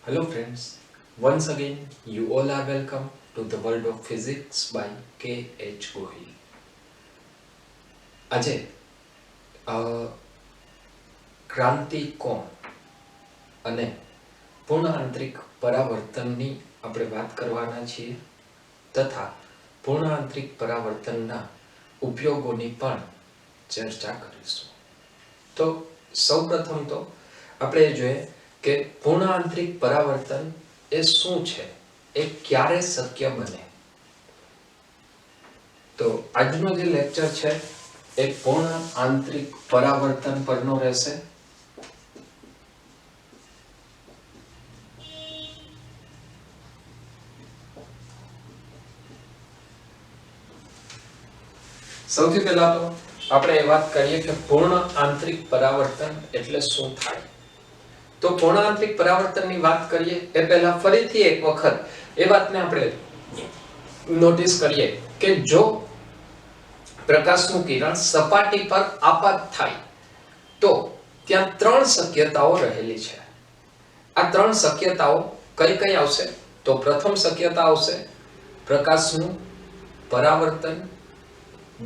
Hello friends, once again you all are welcome to the world of physics by K.H. Gohil. આજે ક્રાંતિ કોણ અને પૂર્ણ આંતરિક પરાવર્તનની આપણે વાત કરવાના છીએ તથા પૂર્ણ આંતરિક પરાવર્તનના ઉપયોગોની પણ ચર્ચા કરીશું. તો સૌપ્રથમ તો આપણે જોઈએ કે પૂર્ણ આંતરિક પરાવર્તન એ શું છે, એ ક્યારે શક્ય બને. તો આજનો જે લેક્ચર છે એ પૂર્ણ આંતરિક પરાવર્તન પરનો રહેશે. સૌથી પહેલા તો આપણે એ વાત કરીએ કે પૂર્ણ આંતરિક પરાવર્તન એટલે શું થાય. તો પૂર્ણ આંતરિક પરાવર્તનની વાત કરીએ એ પહેલા ફરીથી એક વખત એ વાતને આપણે નોટિસ કરીએ કે જો પ્રકાશનું કિરણ સપાટી પર આપાત થાય તો ત્યાં ત્રણ શક્યતાઓ રહેલી છે. આ ત્રણ શક્યતાઓ કઈ કઈ આવશે? તો પ્રથમ શક્યતા આવશે પ્રકાશનું પરાવર્તન,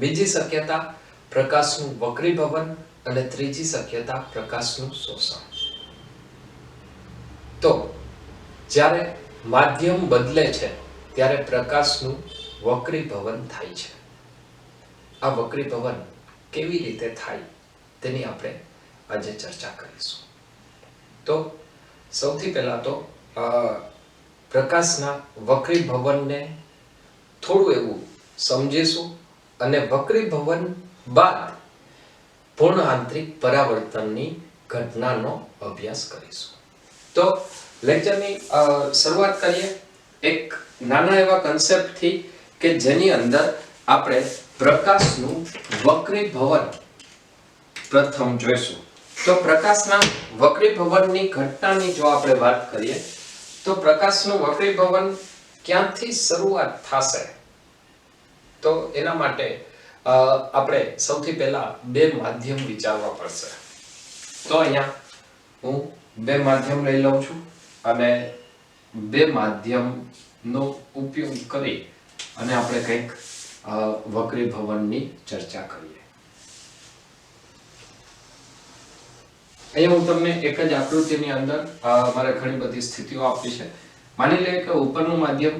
બીજી શક્યતા પ્રકાશનું વક્રીભવન અને ત્રીજી શક્યતા પ્રકાશનું શોષણ. તો જ્યારે માધ્યમ બદલે છે ત્યારે પ્રકાશનું વક્રીભવન થાય છે. આ વક્રીભવન કેવી રીતે થાય તેની આપણે આજે ચર્ચા કરીશું. તો સૌથી પહેલા તો પ્રકાશના વક્રીભવનને થોડું એવું સમજીશું અને વક્રીભવન બાદ પૂર્ણ આંતરિક પરાવર્તનની ઘટનાનો અભ્યાસ કરીશું. તો લેક્ચરની શરૂઆત કરીએ એક નાના એવા કન્સેપ્ટથી કે જેની અંદર આપણે પ્રકાશનું વક્રીભવન પ્રથમ જોઈશું. તો પ્રકાશના વક્રીભવનની ઘટનાની જો આપણે વાત કરીએ તો પ્રકાશનું વક્રીભવન ક્યાંથી શરૂઆત થશે? તો એના માટે આપણે સૌથી પહેલા બે માધ્યમ વિચારવા પડશે. તો અહીંયા હું બે માધ્યમ લઈ લઉં છું અને બે માધ્યમનો ઉપયોગ કરી અને આપણે કંઈક વક્રીભવનની ચર્ચા કરીએ. અહીંયા હું તમને એક જ આકૃતિની અંદર મારે ઘણી બધી સ્થિતિઓ આપી છે. માની લઈએ કે ઉપરનું માધ્યમ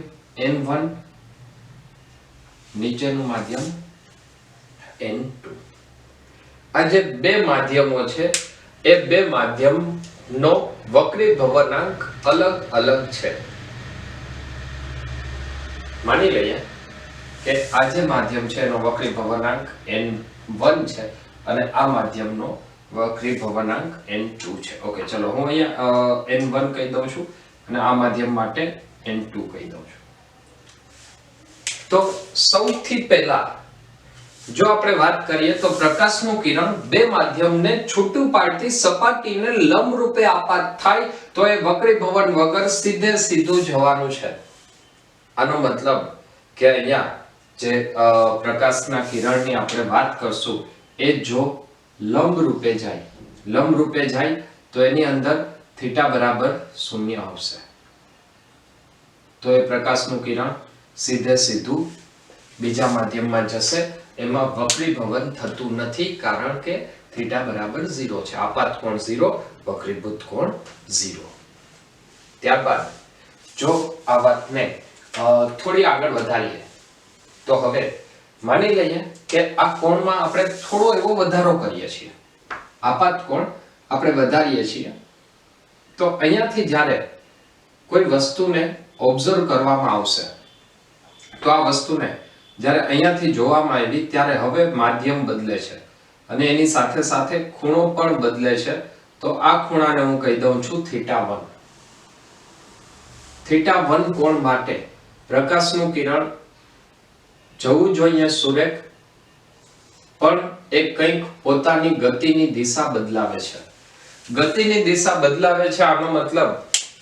N1, નીચેનું માધ્યમ N2. આ જે બે માધ્યમો છે એ બે માધ્યમનો વક્રીભવનાંક અલગ અલગ છે. માની લઈએ કે આ જે માધ્યમ છે એનો વક્રીભવનાંક N1 છે અને આ માધ્યમનો વક્રીભવનાંક N2 છે. ઓકે, ચલો હું અહીંયા N1 કહી દઉં છું અને આ માધ્યમ માટે N2 કહી દઉં છું. તો સૌથી પહેલા જો આપણે વાત કરીએ તો પ્રકાશનું કિરણ બે માધ્યમને છૂટું પાડતી સપાટીને લંબ રૂપે આપાત થાય તો એ વક્રીભવન વગર સીધે સીધું જવાનું છે. આનો મતલબ કે અહીંયા જે પ્રકાશના કિરણની આપણે વાત કરશું એ જો લંબ રૂપે જાય તો એની અંદર થીટા બરાબર 0 આવશે. તો એ પ્રકાશનું કિરણ સીધે સીધું બીજા માધ્યમમાં જશે. એમાં વક્રીભવન થતું નથી કારણ કે થીટા બરાબર 0 છે. આપાત કોણ 0, વક્રીભૂત કોણ 0. ત્યારબાદ જો આ વાતને થોડી આગળ વધારીએ તો હવે માની લઈએ કે આ કોણમાં આપણે થોડો એવો વધારો કરીએ છીએ. આપાત કોણ આપણે વધારીએ છીએ. તો અહીંયાથી જ્યારે કોઈ વસ્તુને ઓબ્ઝર્વ કરવામાં આવશે તો આ વસ્તુને જ્યારે અહીંયાથી જોવામાં આવી ત્યારે હવે માધ્યમ બદલે છે અને એની સાથે સાથે ખૂણો પણ બદલે છે. તો આ ખૂણાને હું કહી દઉં છું θ1. θ1 કોણ માટે પ્રકાશનું કિરણ જવું જોઈએ સુરેખ, પણ એ કંઈક પોતાની ગતિની દિશા બદલાવે છે. ગતિની દિશા બદલાવે છે આનો મતલબ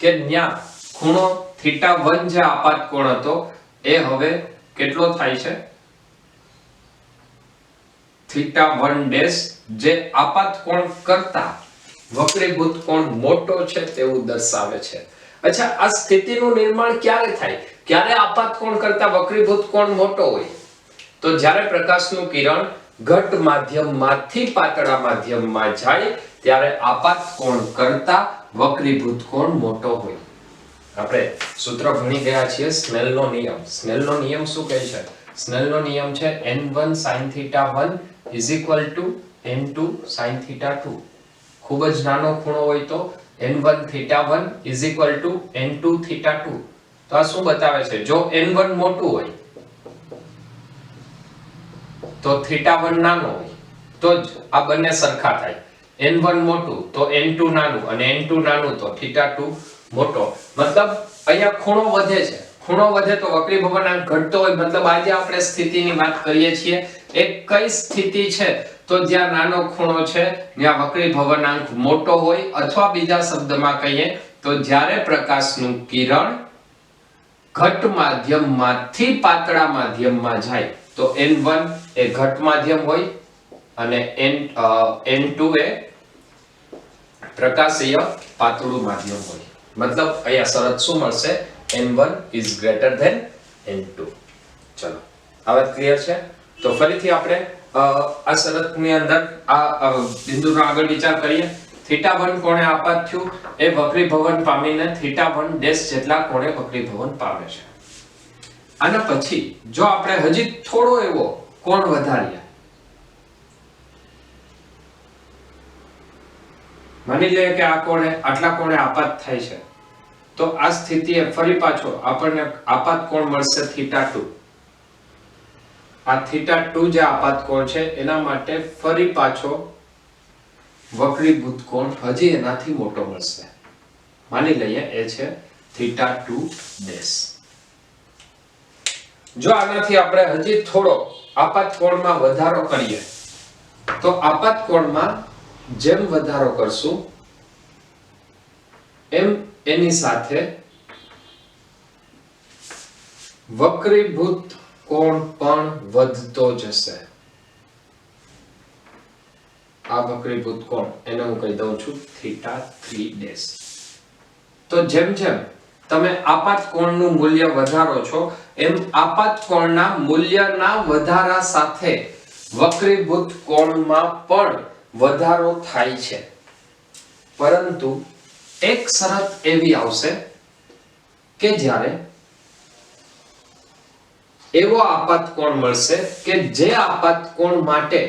કે ન્યા ખૂણો θ1 જે આપાત કોણ હતો એ હવે કેટલો થાય છે? θ1' જે આપાત કોણ કરતા વક્રીભૂત કોણ મોટો છે તેવું દર્શાવે છે. અચ્છા, આ સ્થિતિનું નિર્માણ ક્યારે થાય? ક્યારે આપાત કોણ કરતા વક્રીભૂત કોણ મોટો હોય? તો જ્યારે પ્રકાશનું કિરણ ઘટ માધ્યમમાંથી પાતળા માધ્યમમાં જાય ત્યારે આપાત કોણ કરતા વક્રીભૂત કોણ મોટો હોય. આપણે સૂત્ર ભણી ગયા છીએ સ્નેલનો નિયમ. સ્નેલનો નિયમ શું કહે છે? સ્નેલનો નિયમ છે n1 sin θ1 n2 sin θ2. ખૂબ જ નાનો ખૂણો હોય તો n1 θ1 n2 θ2. તો આ શું બતાવે છે? જો n1 મોટું હોય તો θ1 નાનો હોય તો જ આ બંને સરખા થાય. n1 મોટું તો n2 નાનું અને n2 નાનું તો θ2 મોટો. મતલબ અહીંયા ખૂણો વધે છે. ખૂણો વધે તો વક્રી ભવનાંક ઘટતો હોય. મતલબ આજે આપણે સ્થિતિની વાત કરીએ છીએ. એક કઈ સ્થિતિ છે? તો જ્યાં નાનો ખૂણો છે ત્યાં વક્રી ભવનાંક મોટો હોય, અથવા બીજા શબ્દમાં કહીએ તો જ્યારે પ્રકાશનું કિરણ ઘટ માધ્યમમાંથી પાતળા માધ્યમમાં જાય તો n1 એ ઘટ માધ્યમ હોય અને n2 એ પ્રકાશીય પાતળું માધ્યમ હોય. મતલબ અહીંયા શરત શું મળશે? n1 is greater than n2. ચલો, આ વાત ક્લિયર છે? તો ફરીથી આપણે આ શરતની અંદર આ બિંદુનો આગળ વિચાર કરીએ. θ1 કોણે આપાત થયું? એ વક્રીભવન પામીને θ1 ડેશ જેટલા કોણે વક્રીભવન પામે છે. આના પછી જો આપણે હજી થોડો એવો કોણ વધારીએ, માની લઈએ કે આ કોણે આટલા કોણે આપાત થાય છે, તો આ સ્થિતિએ ફરી પાછો આપણને આપાત કોણ મળશે θ2. આ θ2 જે આપાત કોણ છે એના માટે ફરી પાછો વક્રીભૂત કોણ હજી એનાથી મોટો મળશે. માની લઈએ એ છે θ2 ડેશ. જો આનાથી આપણે હજી થોડો આપાત કોણમાં વધારો કરીએ તો આપાત કોણમાં જેમ વધારો કરશું એમ એની સાથે વક્રીભૂત કોણ પણ વધતો જશે. આ વક્રીભૂત કોણ એને હું કહી દઉં છું θ3 ડેશ. તો જેમ જેમ તમે આપાત કોણનું મૂલ્ય વધારો છો એમ આપાત કોણના મૂલ્યના વધારા સાથે વક્રીભૂત કોણમાં પણ વધારો થાય છે. પરંતુ એક શરત એવી આવશે કે જ્યારે એવો આપાત કોણ મળશે કે જે આપાત કોણ માટે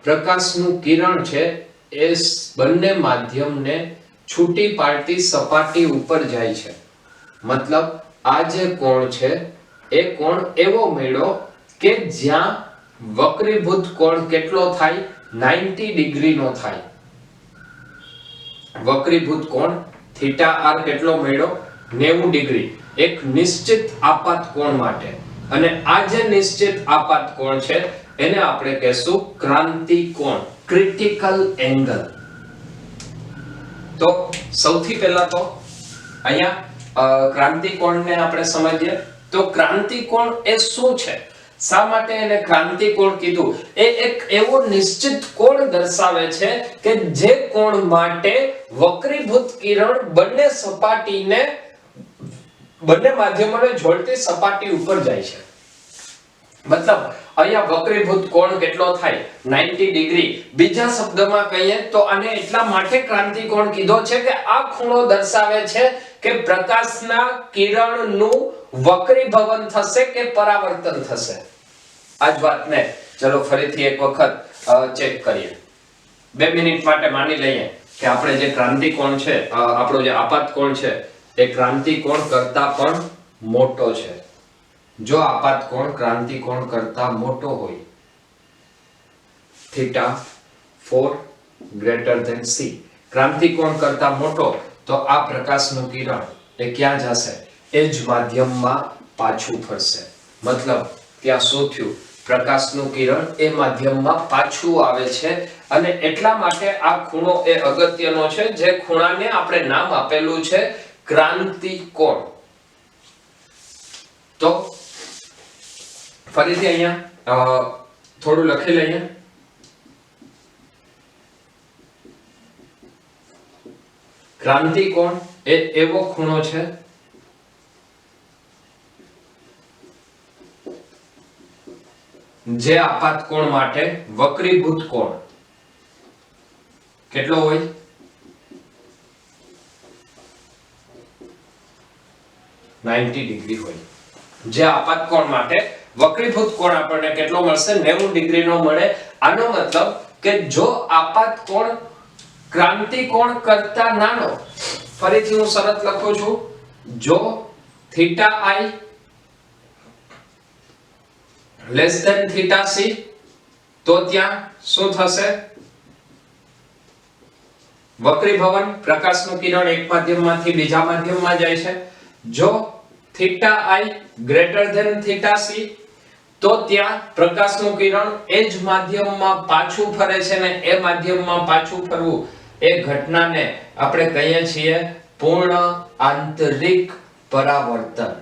પ્રકાશનું કિરણ છે એ બંને માધ્યમને છૂટી પાડતી સપાટી ઉપર જાય છે. મતલબ આ જે કોણ છે એ કોણ એવો મળ્યો કે જ્યાં વક્રીભૂત કોણ કેટલો થાય? 90 ડિગ્રીનો થાય. વક્રીભૂત કોણ θr કેટલો મળ્યો? 90 ડિગ્રી. એક નિશ્ચિત આપાત કોણ માટે. અને આ જે નિશ્ચિત આપાત કોણ છે એને આપણે કહેશું ક્રાંતિ કોણ, ક્રિટિકલ એંગલ. તો સૌથી પહેલા તો અહીંયા ક્રાંતિ કોણને આપણે સમજીએ. તો ક્રાંતિ કોણ એ શું છે? શા માટે એને ક્રાંતિ કોણ કીધું? એ એક એવો નિશ્ચિત કોણ દર્શાવે છે કે જે કોણ માટે વક્રીભૂત કિરણ બંને સપાટીને બંને માધ્યમોને જોડતી સપાટી ઉપર જાય છે. મતલબ અહીંયા વક્રીભૂત કોણ કેટલો થાય? 90 ડિગ્રી. બીજા શબ્દમાં કહીએ તો આને એટલા માટે ક્રાંતિ કોણ કીધો છે કે આ ખૂણો દર્શાવે છે કે પ્રકાશના કિરણનું વક્રીભવન થશે કે પરાવર્તન થશે. આ જ વાતને ચલો ફરીથી એક વખત ચેક કરીએ. 2 મિનિટ માટે માની લઈએ કે આપણે જે ક્રાંતિ કોણ છે, આપણો જે આપાત કોણ છે એ ક્રાંતિ કોણ કરતા પણ મોટો છે. જો આપાત કોણ ક્રાંતિ કોણ કરતા મોટો હોય, θ4 greater than c, ક્રાંતિ કોણ કરતા મોટો, તો આ પ્રકાશનું કિરણ એ ક્યાં જશે? એ જ માધ્યમમાં પાછું ફરશે. મતલબ ત્યાં શું થયું? પ્રકાશનું કિરણ એ માધ્યમમાં પાછું આવે છે. અને એટલા માટે આ ખૂણો એ અગત્યનો છે, જે ખૂણાને આપણે નામ આપેલું છે ક્રાંતિ કોણ. તો ફરીથી અહીંયા થોડું લખી લઈએ. ક્રાંતિ કોણ એ એવો ખૂણો છે જે આપાત કોણ માટે વક્રીભૂત કોણ કેટલો હોય? 90 ડિગ્રી હોય. જે આપાત કોણ માટે વક્રીભૂત કોણ આપણને કેટલો મળશે? 90 ડિગ્રીનો મળે. આનો મતલબ કે જો આપાત કોણ ક્રાંતિ કોણ કરતા નાનો, ફરીથી હું શરત લખું છું, જો theta i less than theta c, તો ત્યાં શું થશે? વક્રીભવન, પ્રકાશનું કિરણ એક માધ્યમમાંથી બીજા માધ્યમમાં જાય છે. જો theta i greater than theta c, તો ત્યાં પ્રકાશનું કિરણ એ જ માધ્યમમાં પાછું ફરે છે ને એ માધ્યમમાં પાછું ફરવું એ ઘટનાને આપણે કહીએ છીએ પૂર્ણ આંતરિક પરાવર્તન.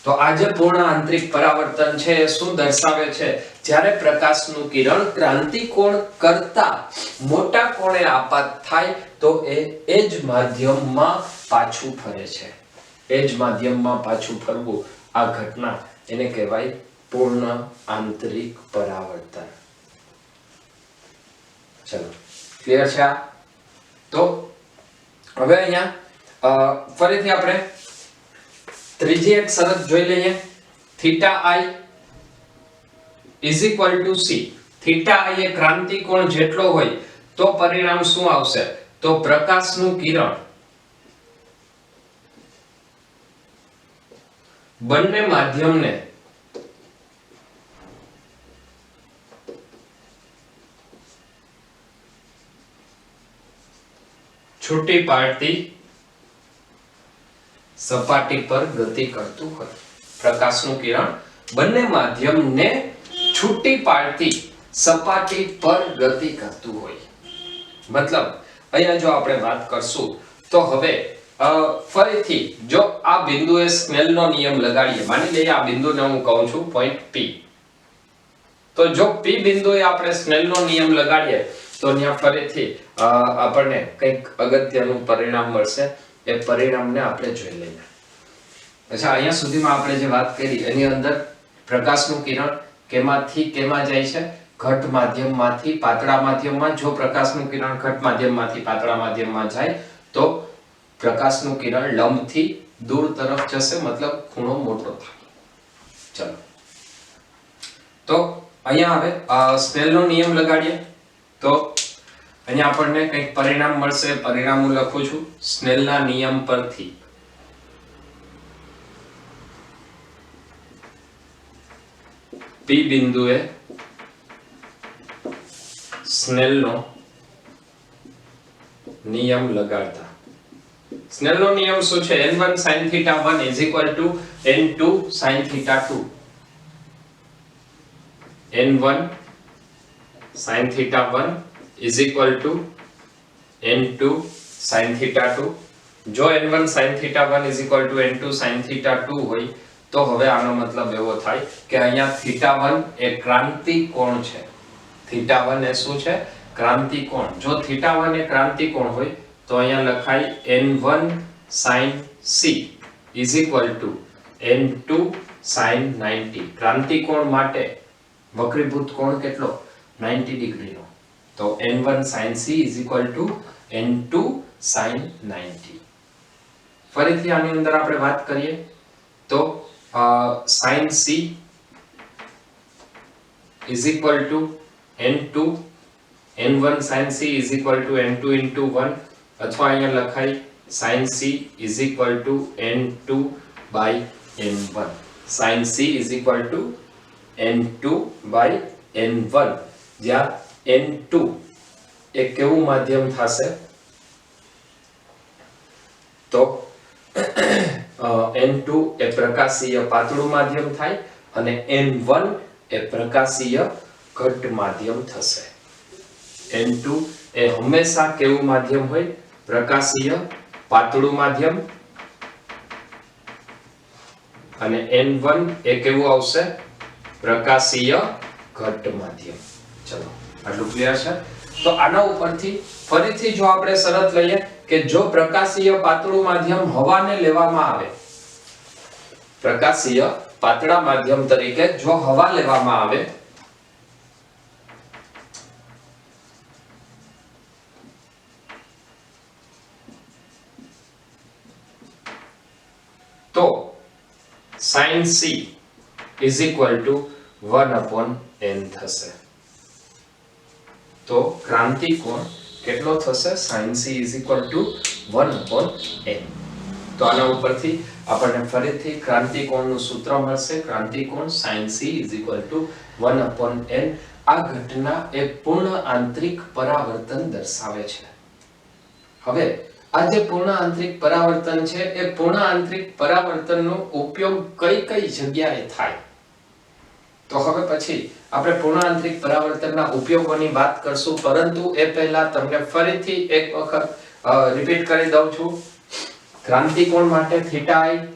તો આ જે પૂર્ણ આંતરિક પરાવર્તન છે એ શું દર્શાવે છે? જ્યારે પ્રકાશનું કિરણ ક્રાંતિકોણ કરતા મોટા કોણે આપાત થાય તો એ જ માધ્યમમાં પાછું ફરે છે. એ જ માધ્યમમાં પાછું ફરવું, આ ઘટના એને કહેવાય પૂર્ણ આંતરિક પરાવર્તન. ચલો ક્લિયર છે આ? તો હવે અહીંયા ફરીથી આપણે ત્રીજી એક શરત જોઈ લઈએ. Theta i is equal to c. Theta i એ ક્રાંતિ કોણ જેટલો હોય તો પરિણામ શું આવશે? તો પ્રકાશનું કિરણ બંને માધ્યમને છૂટી પાડતી સપાટી પર ગતિ કરતું હોય. પ્રકાશનું કિરણ બંને માધ્યમને છૂટી પાડતી સપાટી પર ગતિ કરતું હોય. મતલબ અહીંયા જો આપણે વાત કરશું તો હવે ફરીથી જો આ બિંદુએ સ્નેલનો નિયમ લગાડીએ, માની લઈએ આ બિંદુને હું કહું છું પોઈન્ટ P, તો જો P બિંદુએ આપણે સ્નેલનો નિયમ લગાડીએ તો ત્યાં ફરીથી આપણને કંઈક અગત્યનું પરિણામ મળશે. એ પરિણામને આપણે જોઈ લઈએ. અચ્છા, અહીંયા સુધીમાં આપણે જે વાત કરી એની અંદર પ્રકાશનું કિરણ કેમાંથી કેમાં જાય છે? ઘટ માધ્યમમાંથી પાતળા માધ્યમમાં. જો પ્રકાશનું કિરણ ઘટ માધ્યમમાંથી પાતળા માધ્યમમાં જાય તો પ્રકાશનું કિરણ લંબથી દૂર તરફ જશે, મતલબ ખૂણો મોટો થાય. ચલો તો અહીંયા હવે સ્નેલનો નિયમ લગાડીએ તો અહીંયા આપણને કંઈક પરિણામ મળશે. પરિણામ હું લખું છું. સ્નેલના નિયમ પરથી P બિંદુએ સ્નેલનો નિયમ લગાડતા. સ્નેલનો નિયમ શું છે? n1 sin θ1 = n2 sin θ2. n1 sin θ1 = n2 sin θ2. જો n1 sin θ1 = n2 sin θ2 હોય તો હવે આનો મતલબ એવો થાય કે અહીંયા θ1 એ ક્રાંતિ કોણ છે. θ1 એ શું છે? ક્રાંતિ કોણ. જો θ1 એ ક્રાંતિ કોણ હોય તો અહીંયા લખાય n1 sin c = n2 sin 90. ક્રાંતિ કોણ માટે વક્રીભૂત કોણ કેટલો? 90 ડિગ્રીનો. તો n1 sin c = n2 sin 90. ફરીથી આની અંદર આપણે વાત કરીએ તો sin c = n2, n1 sin c = n2 into 1, અથવા અહીંયા લખાય sin c = n2 by n1. sin c = n2 by n1, જ્યાં n2 એ કેવું માધ્યમ થશે? તો n2 એ પ્રકાશીય પાતળું માધ્યમ થાય અને n1 એ પ્રકાશીય ઘટ માધ્યમ થશે. n2 એ હંમેશા કેવું માધ્યમ હોય? પ્રકાશીય પાતળું માધ્યમ. અને n1 એ કેવું આવશે? પ્રકાશીય ઘટ માધ્યમ. ચલો આટલું ક્લિયર છે. તો આના ઉપરથી ફરીથી જો આપણે શરત લઈએ કે જો પ્રકાશીય પાતળું માધ્યમ હવાને લેવામાં આવે, પ્રકાશીય પાતળા માધ્યમ તરીકે જો હવા લેવામાં આવે તો sin c is equal to 1/n થશે. તો ક્રાંતિ કોણ કેટલો થશે? sin c is equal to 1/n. તો આના ઉપરથી આપણને ફરીથી ક્રાંતિ કોણનું સૂત્ર મળશે. ક્રાંતિ કોણ sin c is equal to 1/n. આ ઘટના એ પૂર્ણ આંતરિક પરાવર્તન દર્શાવે છે. હવે આ જે પૂર્ણ આંતરિક પરાવર્તન છે એ પૂર્ણ આંતરિક પરાવર્તનનો ઉપયોગ કઈ કઈ જગ્યાએ થાય? તો હવે પછી આપણે પૂર્ણ આંતરિક પરાવર્તનના ઉપયોગોની વાત કરશું, પરંતુ એ પહેલા તમને ફરીથી એક વખત રિપીટ કરી દઉં છું. ક્રાંતિ કોણ માટે θi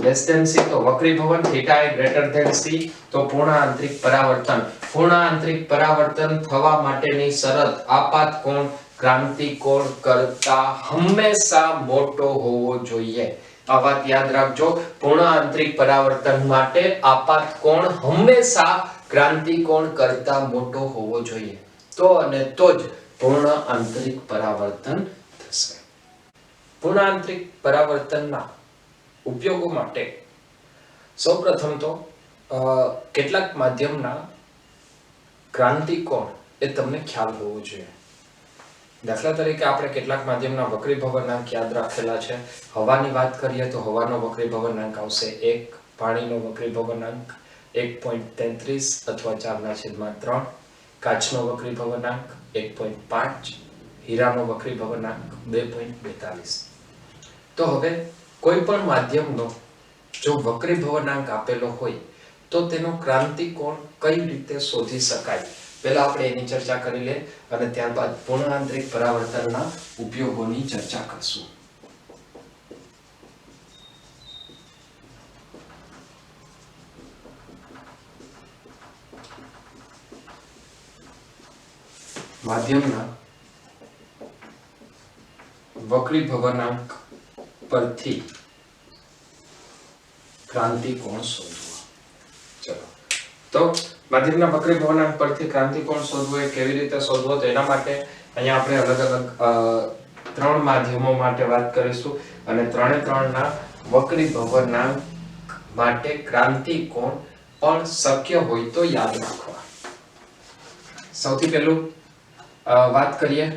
less than c તો વક્રીભવન, θi greater than c તો પૂર્ણ આંતરિક પરાવર્તન. પૂર્ણ આંતરિક પરાવર્તન થવા માટેની શરત આપાત કોણ ક્રાંતિ કોણ કરતા હંમેશા મોટો હોવો જોઈએ. આ વાત યાદ રાખજો. પૂર્ણ આંતરિક પરાવર્તન માટે આપાત કોણ હંમેશા ક્રાંતિ કોણ કરતા મોટો હોવો જોઈએ. તો અને તો જ પૂર્ણ આંતરિક પરાવર્તન થશે. પૂર્ણ આંતરિક પરાવર્તનના ઉપયોગો માટે સૌપ્રથમ તો કેટલાક માધ્યમના ક્રાંતિ કોણ એ તમને ખ્યાલ હોવો જોઈએ. દાખલા તરીકે આપણે કેટલાક માધ્યમના વક્રીભવનાંક યાદ રાખેલા છે. હવાની વાત કરીએ તો હવાનો વક્રીભવનાંક આવશે 1, પાણીનો વક્રીભવનાંક 1.33 અથવા 4/3, કાચનો વક્રીભવનાંક 1.5, હીરાનો વક્રીભવનાંક 2.42. તો હવે કોઈ પણ માધ્યમનો જો વક્રીભવનાંક આપેલો હોય તો તેનો ક્રાંતિ કોણ કઈ રીતે શોધી શકાય, પહેલા આપણે એની ચર્ચા કરી લે અને ત્યારબાદ પૂર્ણ આંતરિક પરાવર્તનના ઉપયોગોની ચર્ચા કરશું. માધ્યમના વક્રીભવનાંક પરથી ક્રાંતિ કોણ શોધવા. ચલો તો માધ્યમના વક્રીભવનાંક પરથી ક્રાંતિ કોણ શોધવો એ કેવી રીતે શોધવો, તો એના માટે અહીંયા આપણે અલગ અલગ 3 માધ્યમો માટે વાત કરીશું અને ત્રણેના વક્રીભવનાંક માટે ક્રાંતિ કોણ પણ શક્ય હોય તો યાદ રાખવા. સૌથી પહેલું વાત કરીએ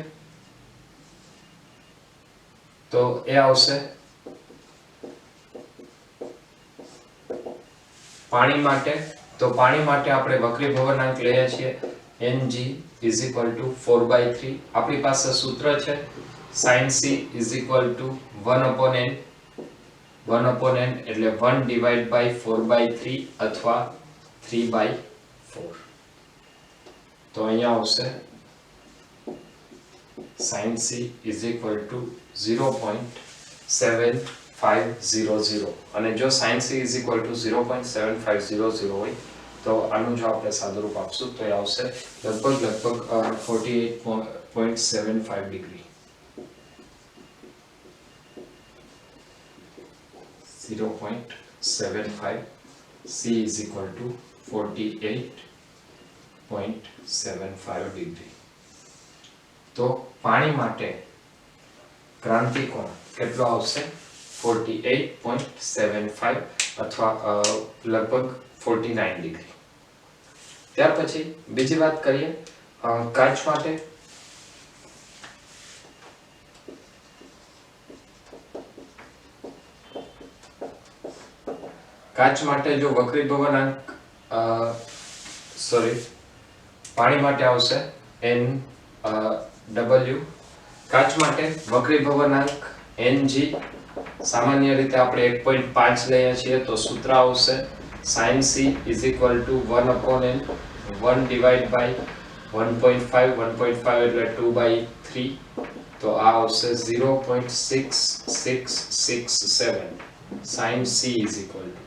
તો એ આવશે પાણી માટે. તો પાણી માટે આપણે વક્રીભવનાંક લઈએ છીએ Ng is equal to 4/3. આપણી પાસે સૂત્ર છે sin c is equal to 1/n. 1/n એટલે 1 divided by 4/3 અથવા 3/4. તો અહીંયા આવશે sin c is equal to 0.7500 અને જો sin c is equal to 0.7500 હોય તો આનું જો આપણે સાદુરૂપ આપશું તો એ આવશે લગભગ 48.75 degree. 0.75 c is equal to 48.75 degree. તો પાણી માટે ક્રાંતિ કોણ કેટલો આવશે? 48.75 અથવા લગભગ 49 ડિગ્રી. ત્યાર પછી બીજી વાત કરીએ કાચ માટે. કાચ માટે જો વક્રીભવનાંક પાણી માટે આવશે NW. કાચ માટે વક્રીભવનાંક Ng સામાન્ય રીતે આપણે 1.5 લઈએ છીએ તો સૂત્ર આવશે sin c is equal to 1/n. 1 divided by 1.5 એટલે 2/3 તો આ આવશે 0.6667 sin c is equal to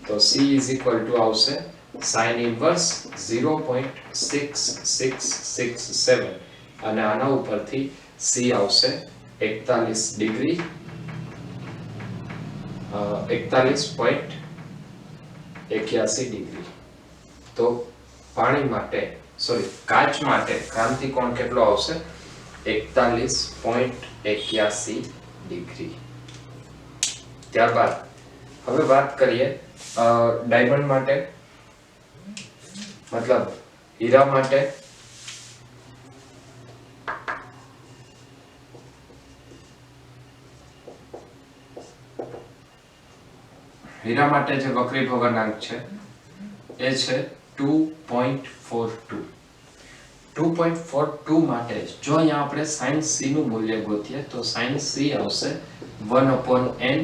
તો c is equal to આવશે sin inverse 0.6667 અને આના ઉપરથી C આવશે 41 ડિગ્રી 41.81 ડિગ્રી. તો પાણી માટે કાચ માટે ક્રાંતિ કોણ કેટલો આવશે 41.81 ડિગ્રી. ત્યારબાદ હવે વાત કરીએ ડાયમંડ માટે, મતલબ હીરા માટે. હીરા માટે જે વક્રીભવનાંક છે એ છે 2.42. 2.42 માટે જો અહીંયા આપણે sin c નું મૂલ્ય ગોતીએ તો sin c આવશે 1/n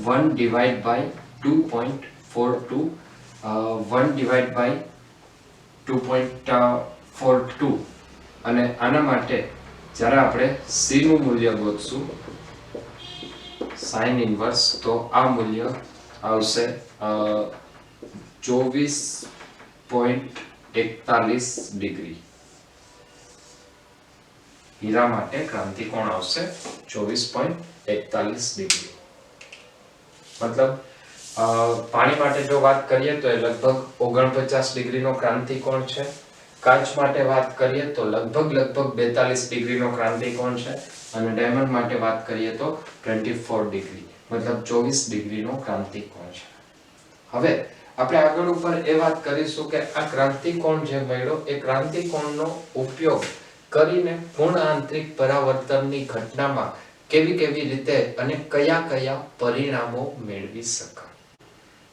1 divide by 2.42 1 divide by 2.42 અને આના માટે જ્યારે આપણે c નું મૂલ્ય ગોતશું sin ઇન્વર્સ તો આ મૂલ્ય આવશે 24.41 ડિગ્રી. હીરા માટે ક્રાંતિ કોણ આવશે 24.41 ડિગ્રી. મતલબ પાણી માટે જો વાત કરીએ તો એ લગભગ 49 ડિગ્રીનો ક્રાંતિ કોણ છે. કાચ માટે વાત કરીએ તો લગભગ 42 ડિગ્રીનો ક્રાંતિ કોણ છે અને ડાયમંડ માટે વાત કરીએ તો 24 ડિગ્રી મતલબ 24 ડિગ્રીનો ક્રાંતિ કોણ છે. હવે આપણે આગળ ઉપર એ વાત કરીશું કે આ ક્રાંતિકોણ જે મળ્યો એ ક્રાંતિકોણનો ઉપયોગ કરીને પૂર્ણ આંતરિક પરાવર્તનની ઘટનામાં કેવી કેવી રીતે અને કયા કયા પરિણામો મેળવી શકાય.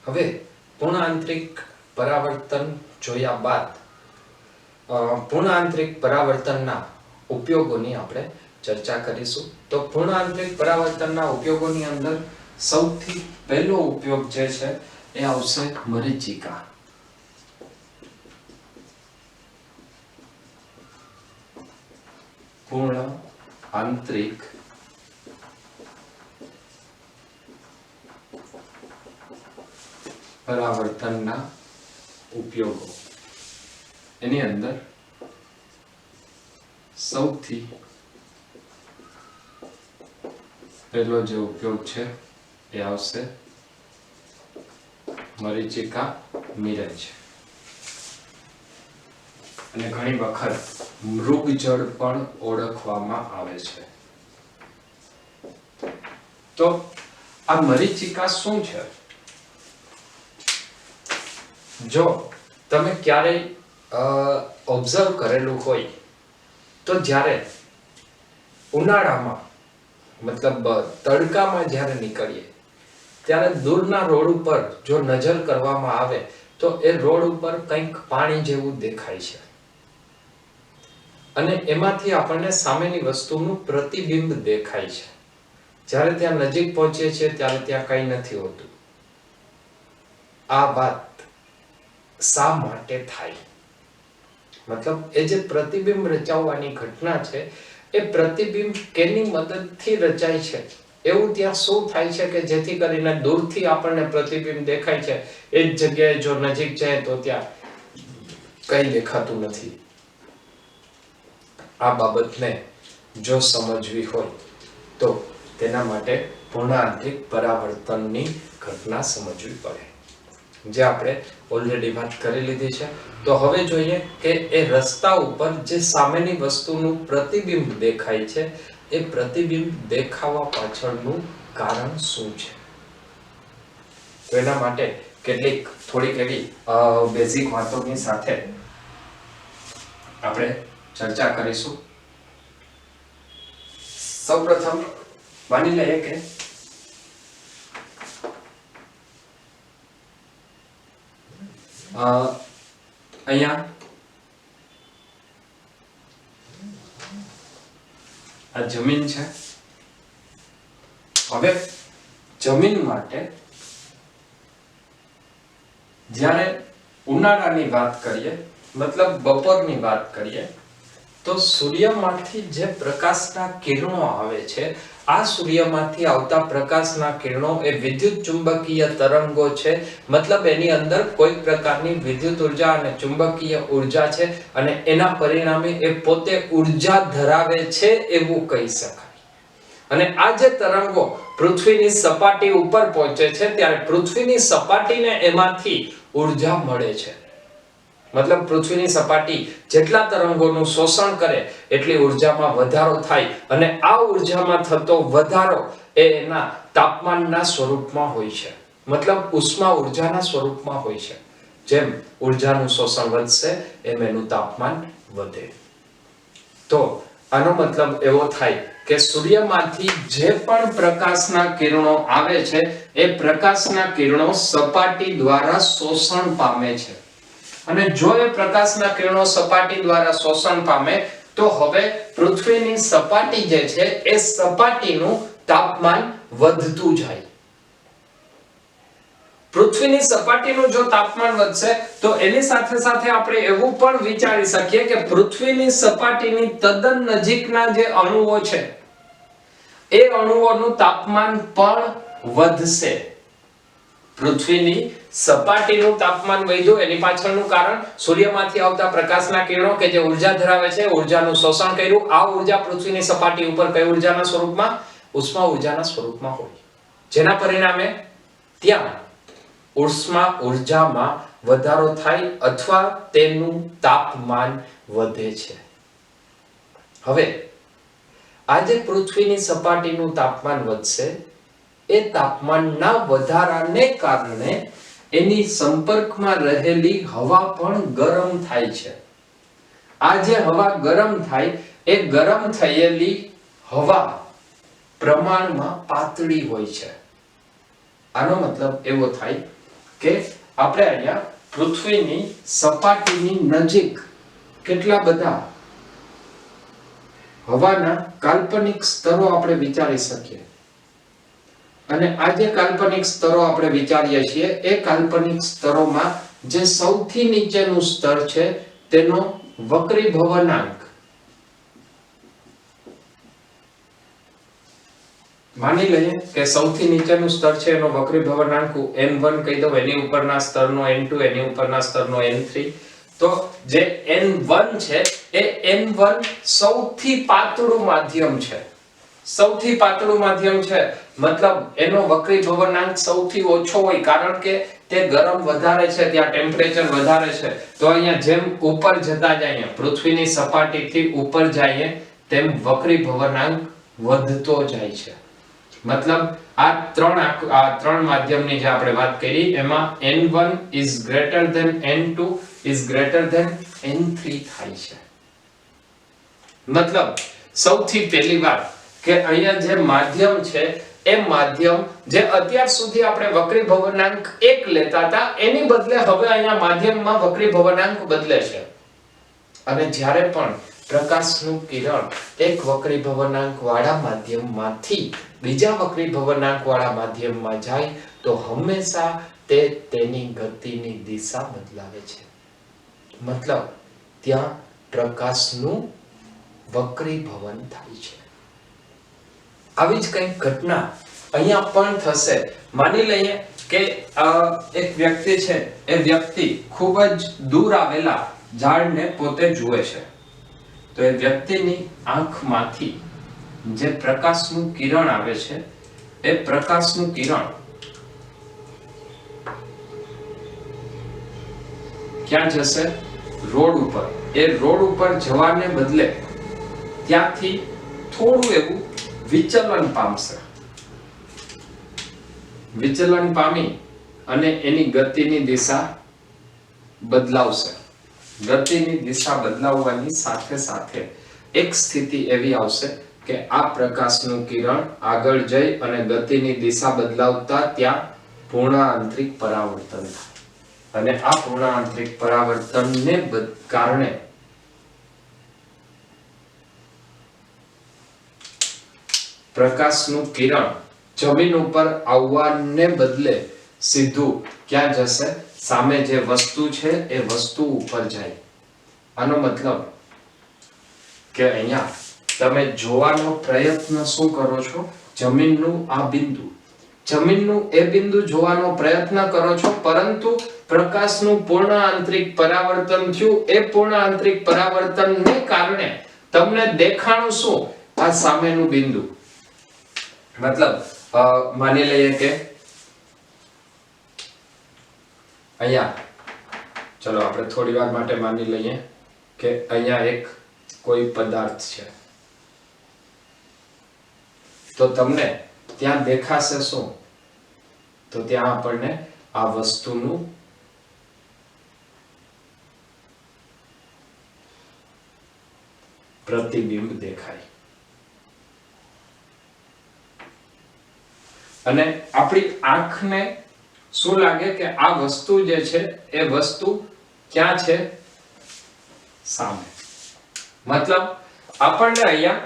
હવે પૂર્ણ આંતરિક પરાવર્તન જોયા બાદ પૂર્ણ આંતરિક પરાવર્તનના ઉપયોગોની આપણે ચર્ચા કરીશું. તો પૂર્ણ આંતરિક પરાવર્તનના ઉપયોગોની અંદર સૌથી પહેલો ઉપયોગ જે છે એ આવશે મરીચિકા. પૂર્ણ આંતરિક પરાવર્તનના ઉપયોગો એની અંદર સૌથી પહેલો જે ઉપયોગ છે એ આવશે મરીચિકા મિરજ. અને ઘણી વખત મૃગજળ પણ ઓળખવામાં આવે છે. તો આ મરીચિકા શું છે? જો તમે ક્યારેય ઓબ્ઝર્વ કરેલું હોય તો જ્યારે ઉનાળામાં મતલબ તડકામાં જ્યારે નીકળીએ ત્યારે દૂરના રોડ ઉપર જો નજર કરવામાં આવે તો એ રોડ ઉપર કંઈક પાણી જેવું દેખાય છે અને એમાંથી આપણને સામેની વસ્તુનું પ્રતિબિંબ દેખાય છે. જ્યારે ત્યાં નજીક પહોંચીએ છીએ ત્યારે ત્યાં કંઈ નથી હોતું. આ વાત શા માટે થાય? મતલબ એ જે પ્રતિબિંબ રચાવવાની ઘટના છે એ પ્રતિબિંબ કેની મદદથી રચાય છે? એવું ત્યાં શું થાય છે કે જેથી કરીને દૂરથી આપણને પ્રતિબિંબ દેખાય છે એ જ જગ્યાએ જો નજીક જાય તો ત્યાં કંઈ દેખાતું નથી. આ બાબતને જો સમજવી હોય તો તેના માટે પૂર્ણ આંતરિક પરાવર્તનની ઘટના સમજવી પડે, જે આપણે ઓલરેડી વાત કરી લીધી છે. તો હવે જોઈએ કે એ રસ્તા ઉપર જે સામેની વસ્તુનું પ્રતિબિંબ દેખાય છે એ પ્રતિબિંબ દેખાવા પાછળનું કારણ શું છે. તો એના માટે કેટલીક થોડીક એવી બેઝિક વાતોની સાથે આપણે ચર્ચા કરીશું. સૌપ્રથમ માની લઈએ કે અહીંયા આ જમીન છે. હવે જમીન માટે જ્યારે ઉનાળાની વાત કરીએ મતલબ બપોરની વાત કરીએ તો સૂર્યમાંથી જે પ્રકાશના કિરણો આવે છે આ સૂર્યમાંથી આવતા પ્રકાશના કિરણો એ વિદ્યુત ચુંબકીય તરંગો છે, મતલબ એની અંદર કોઈ પ્રકારની વિદ્યુત ઉર્જા અને ચુંબકીય ઉર્જા છે અને એના પરિણામે એ પોતે ઉર્જા ધરાવે છે એવું કહી શકાય. અને આ જે તરંગો પૃથ્વીની સપાટી ઉપર પહોંચે છે ત્યારે પૃથ્વીની સપાટીને એમાંથી ઉર્જા મળે છે. મતલબ પૃથ્વીની સપાટી જેટલા તરંગોનું શોષણ કરે એટલી ઉર્જામાં વધારો થાય અને આ ઉર્જામાં થતો વધારો એ એના તાપમાનના સ્વરૂપમાં હોય છે. મતલબ ઉષ્મા ઉર્જાના સ્વરૂપમાં હોય છે. જેમ ઉર્જાનું શોષણ વધશે એમ એનું તાપમાન વધે. તો આનો મતલબ એવો થાય કે સૂર્યમાંથી જે પણ પ્રકાશના કિરણો આવે છે એ પ્રકાશના કિરણો સપાટી દ્વારા શોષણ પામે છે. અને જો એ પ્રકાશના કિરણો સપાટી દ્વારા શોષણ પામે તો હવે પૃથ્વીની સપાટી જે છે એ સપાટીનું તાપમાન વધતું જાય. પૃથ્વીની સપાટીનું જો તાપમાન વધશે તો એની સાથે સાથે આપણે એવું પણ વિચારી શકીએ કે પૃથ્વીની સપાટીની તદ્દન નજીકના જે અણુઓ છે એ અણુઓનું તાપમાન પણ વધશે. પૃથ્વીની સપાટીનું તાપમાન વધ્યું એની પાછળનું કારણ સૂર્યમાંથી આવતા પ્રકાશના કિરણો કે જે ઉર્જા ધરાવે છે, ઉર્જાનું શોષણ કર્યું. આ ઉર્જા પૃથ્વીની સપાટી ઉપર કઈ ઉર્જાના સ્વરૂપમાં? ઉષ્મા ઉર્જાના સ્વરૂપમાં હોય, જેના પરિણામે ત્યાં ઉષ્મા ઉર્જામાં વધારો થાય અથવા તેનું તાપમાન વધે છે. હવે આજે પૃથ્વીની સપાટીનું તાપમાન વધશે, એ તાપમાનના વધારાને કારણે એની સંપર્કમાં રહેલી હવા પણ ગરમ થાય છે. આ જે હવા ગરમ થાય એ ગરમ થયેલી હવા પ્રમાણમાં પાતળી હોય છે. આનો મતલબ એવો થાય કે આપણે અહીંયા પૃથ્વીની સપાટીની નજીક કેટલા બધા હવાના કાલ્પનિક સ્તરો આપણે વિચારી શકીએ. અને આ જે કાલ્પનિક સ્તરો આપણે વિચારીએ છીએ એ કાલ્પનિક સ્તરોમાં જે સૌથી નીચેનું સ્તર છે તેનો વક્રીભવનાંક, માની લઈએ કે સૌથી નીચેનું સ્તર છે એનો વક્રીભવનાંક n1 કહી દઉં, એની ઉપરના સ્તરનો n2, એની ઉપરના સ્તરનો n3. તો જે n1 છે એ n1 સૌથી પાતળું માધ્યમ છે. સૌથી પાતળું માધ્યમ છે મતલબ એનો વક્રીભવનાંક સૌથી ઓછો હોય, કારણ કે તે ગરમ વધારે છે, ત્યાં ટેમ્પરેચર વધારે છે. તો અહીંયા જેમ ઉપર જતા જઈએ, પૃથ્વીની સપાટીથી ઉપર જઈએ તેમ વક્રીભવનાંક વધતો જાય છે. મતલબ આ ત્રણ માધ્યમની જે આપણે વાત કરી એમાં n1 is greater than n2 is greater than n3 થાય છે. મતલબ સૌથી પહેલી વાત કે અહીંયા જે માધ્યમ છે એ માધ્યમ જે અત્યાર સુધી આપણે વક્રીભવનાંક 1 લેતા હતા એની બદલે હવે અહીંયા માધ્યમમાં વક્રીભવનાંક બદલે છે. અને જ્યારે પણ પ્રકાશનું કિરણ એક વક્રીભવનાંક વાળા માધ્યમમાંથી બીજા વક્રીભવનાંક વાળા માધ્યમમાં જાય તો હંમેશા તે તેની ગતિની દિશા બદલાવે છે. મતલબ ત્યાં પ્રકાશનું વક્રીભવન થાય છે. આવી જ કંઈક ઘટના અહીંયા પણ થશે. માની લઈએ કે એક વ્યક્તિ છે, એ વ્યક્તિ ખૂબ જ દૂર આવેલા ઝાડને પોતે જુએ છે. તો એ વ્યક્તિની આંખમાંથી જે પ્રકાશનું કિરણ આવે છે એ પ્રકાશનું કિરણ ક્યાં જશે? રોડ ઉપર. એ રોડ ઉપર જવાને બદલે ત્યાંથી થોડું એવું વિચલન પામશે. વિચલન પામી અને એની ગતિની દિશા બદલાવશે. ગતિની દિશા બદલાવવાની સાથે સાથે એક સ્થિતિ એવી આવશે કે આ પ્રકાશનું કિરણ આગળ જઈ અને ગતિની દિશા બદલાવતા ત્યાં પૂર્ણ આંતરિક પરાવર્તન થાય. અને આ પૂર્ણ આંતરિક પરાવર્તનને કારણે પ્રકાશનું કિરણ જમીન ઉપર આવવાને બદલે સીધું ક્યાં જશે? સામે જે વસ્તુ છે એ વસ્તુ ઉપર જાય. આનો મતલબ કે અહીંયા તમે જોવાનો પ્રયત્ન શું કરો છો? જમીનનું આ બિંદુ, જમીનનું એ બિંદુ જોવાનો પ્રયત્ન કરો છો, પરંતુ પ્રકાશનું પૂર્ણ આંતરિક પરાવર્તન થયું. એ પૂર્ણ આંતરિક પરાવર્તનને કારણે તમને દેખાણું શું? આ સામેનું બિંદુ. મતલબ માની લઈએ કે અહીંયા, ચલો આપણે થોડી વાર માટે માની લઈએ કે અહીંયા એક કોઈ પદાર્થ છે, તો તમને ત્યાં દેખાશે શું? તો ત્યાં આપણને આ વસ્તુનું પ્રતિબિંબ દેખાય. અને આપણી આંખને શું લાગે કે આ વસ્તુ જે છે એ વસ્તુ ક્યાં છે? સામે. મતલબ આપણને અહીંયા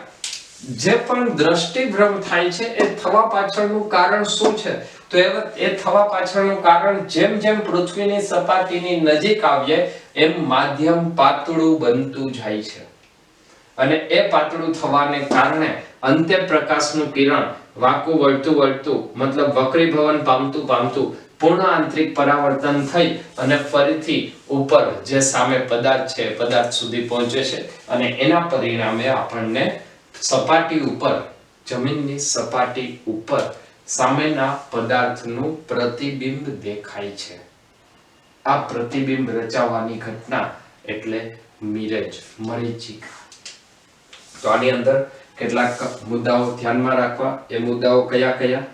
જે પણ દ્રષ્ટિભ્રમ થાય છે એ થવા પાછળનું કારણ શું છે? તો એ થવા પાછળનું કારણ જેમ જેમ પૃથ્વીની સપાટીની નજીક આવીએ એમ માધ્યમ પાતળું બનતું જાય છે. અને એ પાતળું થવાને કારણે અંતે પ્રકાશનું કિરણ વાંકું વળતું મતલબ વક્રીભવન પામતું પૂર્ણ આંતરિક પરાવર્તન થઈ અને ફરીથી ઉપર જે સામે પદાર્થ છે પદાર્થ સુધી પહોંચે છે અને એના પરિણામે આપણને સપાટી ઉપર, જમીનની સપાટી ઉપર સામેના પદાર્થનું પ્રતિબિંબ દેખાય છે. આ પ્રતિબિંબ રચાવવાની ઘટના એટલે મિરજ, મરીચિકા. તો આની અંદર કેટલાક મુદ્દાઓ ધ્યાનમાં રાખવા. એ મુદ્દાઓ કયા કયા?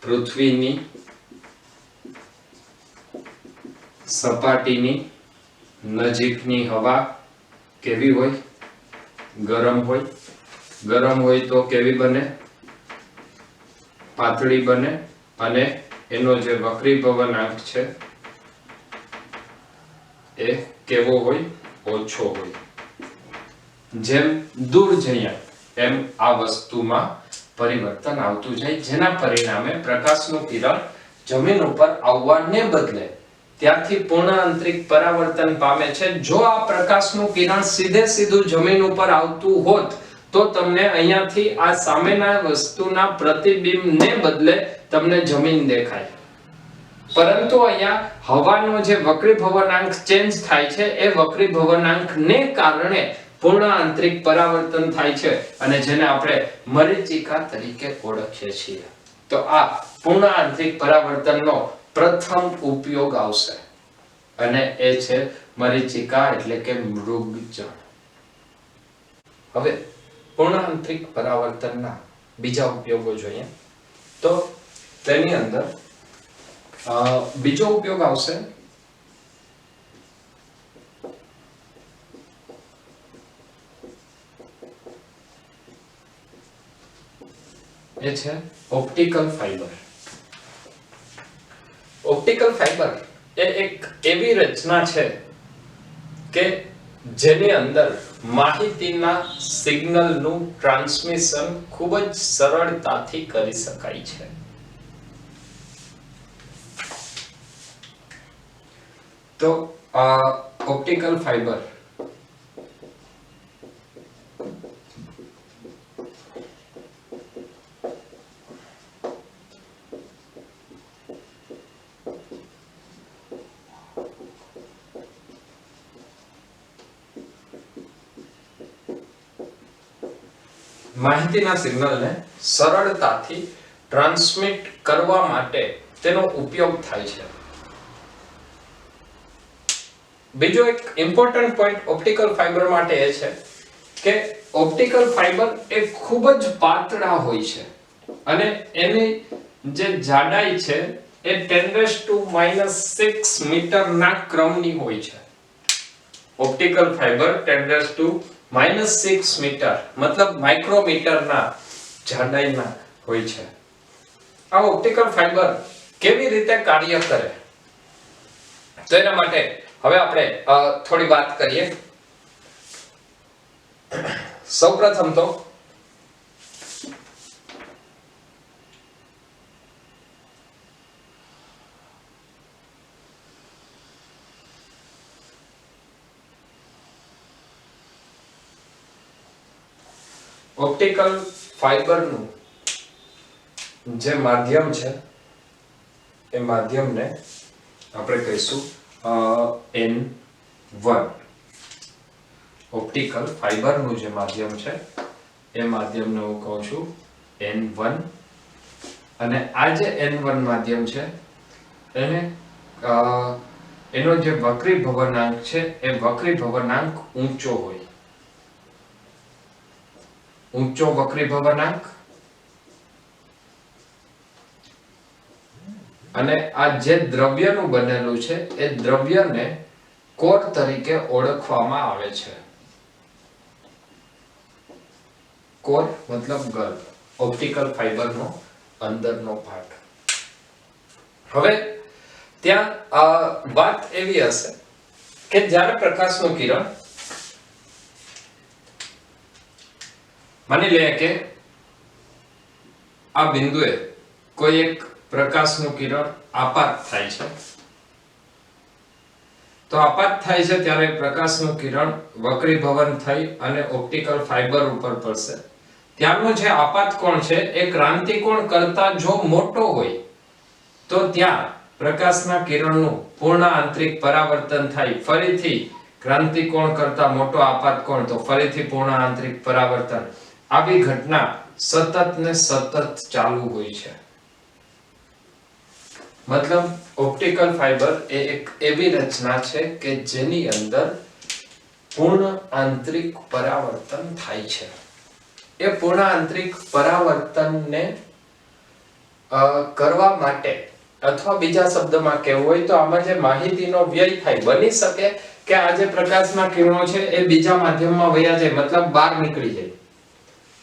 પૃથ્વીની સપાટીની નજીકની હવા કેવી હોય? ગરમ હોય. ગરમ હોય તો કેવી બને? પાતળી બને. અને એનો જે વક્રીભવનાંક છે એ કેવો હોય? ઓછો હોય. જેમ દૂર જઈએ એમ આ વસ્તુમાં પરિવર્તન આવતું જાય, જેના પરિણામે પ્રકાશનું કિરણ જમીન ઉપર આવવાને બદલે ત્યાંથી પૂર્ણ આંતરિક પરાવર્તન પામે છે. જો આ પ્રકાશનું કિરણ સીધું જમીન ઉપર આવતું હોત તો તમને અહીંયાથી આ સામેના વસ્તુના પ્રતિબિંબને બદલે તમને જમીન દેખાય. પરંતુ અહીંયા હવાનો જે વક્રીભવનાંક ચેન્જ થાય છે એ વક્રીભવનાંકને કારણે પૂર્ણ આંતરિક પરાવર્તન થાય છે અને જેને આપણે મરીચિકા તરીકે ઓળખીએ છીએ. તો આ પૂર્ણ આંતરિક પરાવર્તનનો પ્રથમ ઉપયોગ આવશે અને એ છે મરીચિકા એટલે કે મૃગજળ. હવે પૂર્ણ આંતરિક પરાવર્તનના બીજા ઉપયોગો જોઈએ તો તેની અંદર બીજો ઉપયોગ આવશે એ છે ઓપ્ટિકલ ફાઇબર. ઓપ્ટિકલ ફાઇબર એ એક એવી રચના છે કે જેની અંદર માહિતીના સિગ્નલનું ટ્રાન્સમિશન ખૂબ જ સરળતાથી કરી શકાય છે. તો ઓપ્ટિકલ ફાઇબર માહિતીના સિગ્નલને સરળતાથી ટ્રાન્સમિટ કરવા માટે તેનો ઉપયોગ થાય છે. બીજો એક ઇમ્પોર્ટન્ટ પોઈન્ટ ઓપ્ટિકલ ફાઇબર માટે એ છે કે ઓપ્ટિકલ ફાઇબર એ ખૂબ જ પાતળા હોય છે અને એની જે જાડાઈ છે એ 10⁻⁶ મીટરના ક્રમની હોય છે. ઓપ્ટિકલ ફાઇબર 10⁻⁶ મીટર મતલબ માઇક્રોમીટરના જાડાઈના હોય છે. આ ઓપ્ટિકલ ફાઇબર કેવી રીતે કાર્ય કરે તો એના માટે હવે આપણે થોડી વાત કરીએ. સૌપ્રથમ તો ઓપ્ટિકલ ફાઇબરનું જે માધ્યમ છે એ માધ્યમને આપણે કહીશું N1. ઓપ્ટિકલ ફાઇબરનું જે માધ્યમ છે એ માધ્યમને હું કહું છું N1. અને આ જે N1 માધ્યમ છે એને એનો જે વક્રીભવનાંક છે એ વક્રીભવનાંક ઊંચો હોય, ઊંચો વક્રીભવનાંક. અને આ જે દ્રવ્યનું બનેલું છે એ દ્રવ્યને કોર તરીકે ઓળખવામાં આવે છે. કોર મતલબ ગર્ભ, ઓપ્ટિકલ ફાઇબરનો અંદરનો ભાગ. હવે ત્યાં વાત એવી હશે કે જ્યારે પ્રકાશનું કિરણ, માની લઈએ કે આ બિંદુએ કોઈ એક પ્રકાશનું કિરણ આપાત થાય છે, તો આપાત થાય છે ત્યારે પ્રકાશનું કિરણ વક્રીભવન થઈ અને ઓપ્ટિકલ ફાઇબર ઉપર પડશે. ત્યારનો જે આપાત કોણ છે એ ક્રાંતિકોણ કરતા જો મોટો હોય તો ત્યાં પ્રકાશના કિરણનું પૂર્ણ આંતરિક પરાવર્તન થાય. ફરીથી ક્રાંતિકોણ કરતા મોટો આપાત કોણ, તો ફરીથી પૂર્ણ આંતરિક પરાવર્તન. આવી ઘટના સતત ને સતત ચાલુ હોય છે. મતલબ ઓપ્ટિકલ ફાઇબર એ એક એવી રચના છે કે જેની અંદર પૂર્ણ આંતરિક પરાવર્તન થાય છે. એ પૂર્ણ આંતરિક પરાવર્તનને કરવા માટે, અથવા બીજા શબ્દમાં કહેવું હોય તો આમાં જે માહિતીનો વ્યય થાય, બની શકે કે આ જે પ્રકાશના કિરણો છે એ બીજા માધ્યમમાં વયા જાય, મતલબ બહાર નીકળી જાય.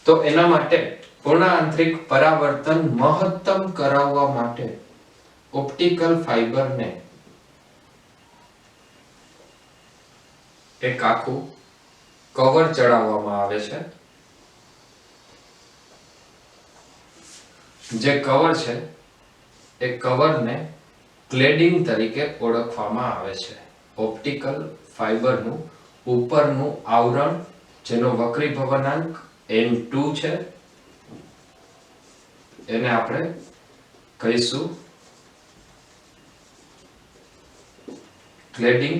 તો એના માટે પૂર્ણ આંતરિક પરાવર્તન મહત્તમ કરાવવા માટે ઓપ્ટિકલ ફાઇબરને એક આખું કવર ચડાવવામાં આવે છે. જે કવર છે એ કવરને ક્લેડિંગ તરીકે ઓળખવામાં આવે છે. ઓપ્ટિકલ ફાઇબરનું ઉપરનું આવરણ જેનો વક્રીભવનાંક N2 છે એને આપણે કહીશું ક્લેડિંગ.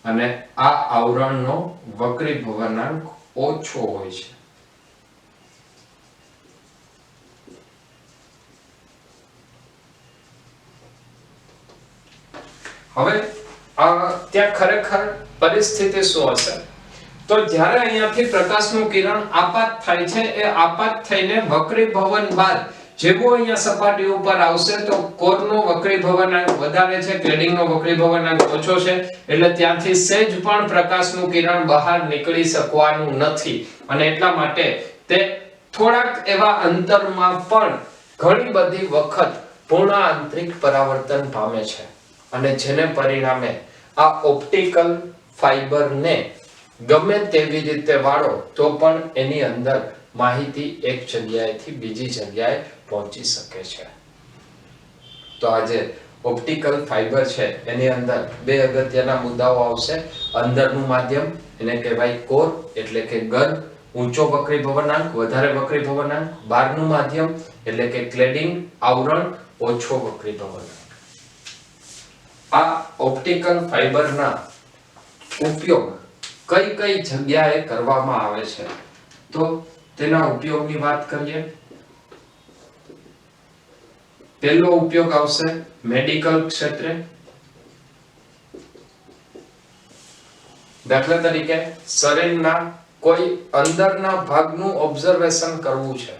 અને આ આવરણનો વક્રીભવનાંક ઓછો હોય છે. હવે ત્યાં ખરેખર પરિસ્થિતિ શું હશે, તો જ્યારે અહીંયાથી પ્રકાશનું કિરણ આપાત થાય છે, એ આપાત થઈને વક્રીભવન બાદ જેવો અહીંયા સપાટી ઉપર આવશે તો કોરનો વક્રીભવનાંક વધારે છે, ક્લેડિંગનો વક્રીભવનાંક ઓછો છે, એટલે ત્યાંથી સહેજ પણ પ્રકાશનું કિરણ બહાર નીકળી શકવાનું નથી. અને એટલા માટે તે થોડાક એવા અંતરમાં પણ ઘણી બધી વખત પૂર્ણ આંતરિક પરાવર્તન પામે છે. અને જેને પરિણામે આ ઓપ્ટિકલ ફાઇબરને ગમે તેવી રીતે વાળો તો પણ એની અંદર માહિતી એક જગ્યાએથી બીજી જગ્યાએ પહોંચી શકે છે. તો આજે ઓપ્ટિકલ ફાઇબર છે એની અંદર બે અગત્યના મુદ્દાઓ આવશે. અંદરનું માધ્યમ એને કહેવાય કોર એટલે કે ગર્ભ, ઊંચો વક્રીભવનાંક, વધારે વક્રીભવનાંક. બહારનું માધ્યમ એટલે કે ક્લેડિંગ, આવરણ, ઓછો વક્રીભવનાંક. આ ઓપ્ટિકલ ફાઇબરના ઉપયોગ કઈ કઈ જગ્યાએ કરવામાં આવે છે, તો તેના ઉપયોગની વાત કરીએ. પહેલો ઉપયોગ આવશે મેડિકલ ક્ષેત્રે. દાખલા તરીકે શરીરના કોઈ અંદરના ભાગનું ઓબ્ઝર્વેશન કરવું છે,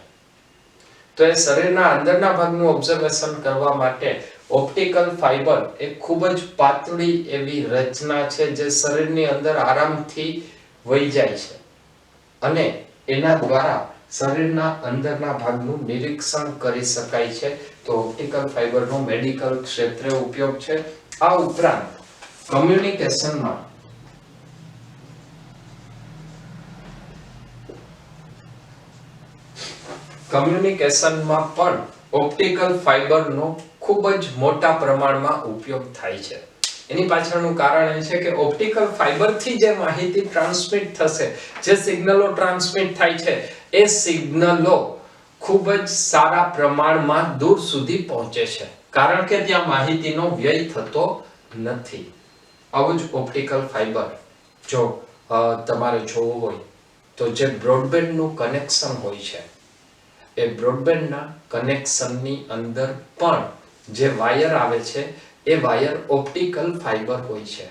તો એ શરીરના અંદરના ભાગનું ઓબ્ઝર્વેશન કરવા માટે ઓપ્ટિકલ ફાઇબર એ ખૂબ જ પાતળી એવી રચના છે જે શરીરની અંદર આરામથી વહી જાય છે અને એના દ્વારા શરીરના અંદરના ભાગનું નિરીક્ષણ કરી શકાય છે. તો ઓપ્ટિકલ ફાઇબરનો મેડિકલ ક્ષેત્રે ઉપયોગ છે. આ ઉપરાંત કમ્યુનિકેશનમાં પણ ઓપ્ટિકલ ફાઇબરનો ખૂબ જ મોટા પ્રમાણમાં ઉપયોગ થાય છે. એની પાછળનું કારણ એ છે કે ઓપ્ટિકલ ફાઇબરથી જે માહિતી ટ્રાન્સમિટ થશે, જે સિગ્નલો ટ્રાન્સમિટ થાય છે, એ સિગ્નલો ખૂબ જ સારા પ્રમાણમાં દૂર સુધી પહોંચે છે, કારણ કે ત્યાં માહિતીનો વ્યય થતો નથી. આવું જ ઓપ્ટિકલ ફાઇબર જો તમારે જોવું હોય તો જે બ્રોડબેન્ડનું કનેક્શન હોય છે, એ બ્રોડબેન્ડના કનેક્શનની અંદર પણ જે વાયર આવે છે એ વાયર ઓપ્ટિકલ ફાઇબર હોય છે.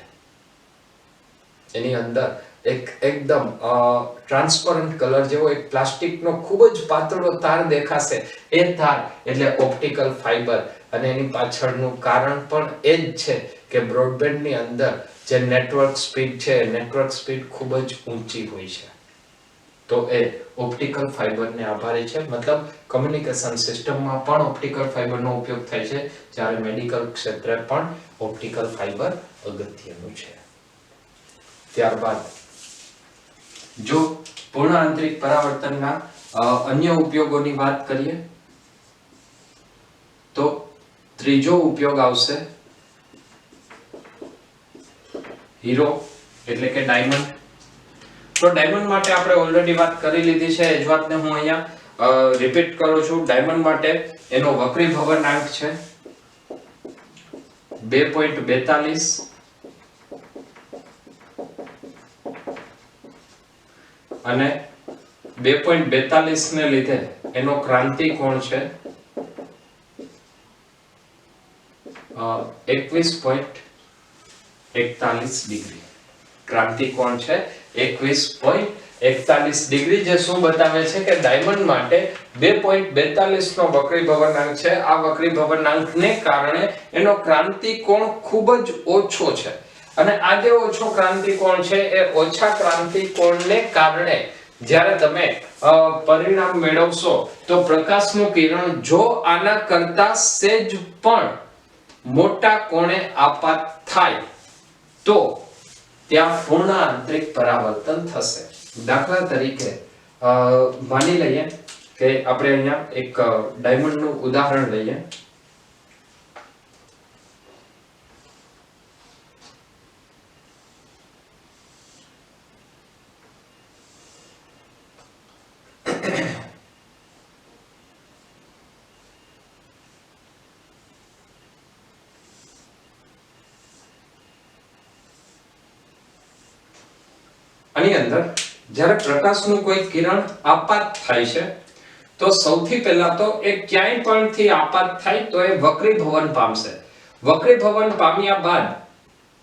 એની અંદર એકદમ ટ્રાન્સપરન્ટ કલર જેવો એક પ્લાસ્ટિકનો ખૂબ જ પાતળો તાર દેખાશે, એ તાર એટલે ઓપ્ટિકલ ફાઇબર. અને એની પાછળનું કારણ પણ એ જ છે કે બ્રોડબેન્ડની અંદર જે નેટવર્ક સ્પીડ છે, નેટવર્ક સ્પીડ ખૂબ જ ઊંચી હોય છે. તો એ ઓપ્ટિકલ ફાઇબરને આભારી છે. મતલબ કમ્યુનિકેશન સિસ્ટમમાં પણ ઓપ્ટિકલ ફાઇબરનો ઉપયોગ થાય છે, જ્યારે મેડિકલ ક્ષેત્રે પણ ઓપ્ટિકલ ફાઇબર અગત્યનું છે. ત્યારબાદ જો પૂર્ણ આંતરિક પરાવર્તનના અન્ય ઉપયોગોની વાત કરીએ તો ત્રીજો ઉપયોગ આવશે હીરો એટલે કે ડાયમંડ. તો ડાયમંડ માટે આપણે ઓલરેડી વાત કરી લીધી છે, એ જ વાતને હું અહીંયા રિપીટ કરું છું. ડાયમંડ માટે એનો વક્રીભવનાંક છે 2.42 અને 2.42 ને લીધે એનો ક્રાંતિ કોણ છે 21.41 ડિગ્રી. ક્રાંતિ કોણ છે 21.41 ડિગ્રી, જે શું બતાવે છે કે ડાયમંડ માટે 2.42 નો વક્રીભવનાંક છે. આ વક્રીભવનાંકને કારણે એનો ક્રાંતિ કોણ ખૂબ જ ઓછો છે. અને આ જે ઓછો ક્રાંતિ કોણ છે, એ ઓછા ક્રાંતિ કોણને કારણે જ્યારે તમે પરિણામ મેળવશો તો પ્રકાશનું કિરણ જો આના કરતા સહેજ પણ મોટા કોણે આપાત થાય તો ત્યાં પૂર્ણ આંતરિક પરાવર્તન થશે. દાખલા તરીકે માની લઈએ કે આપણે અહીંયા એક ડાયમંડનું ઉદાહરણ લઈએ. આની અંદર જ્યારે પ્રકાશનું કોઈ કિરણ આપાત થાય છે તો સૌથી પહેલા તો એ ક્યાંય પણ થી આપાત થાય તો એ વક્રીભવન પામશે. વક્રીભવન પામ્યા બાદ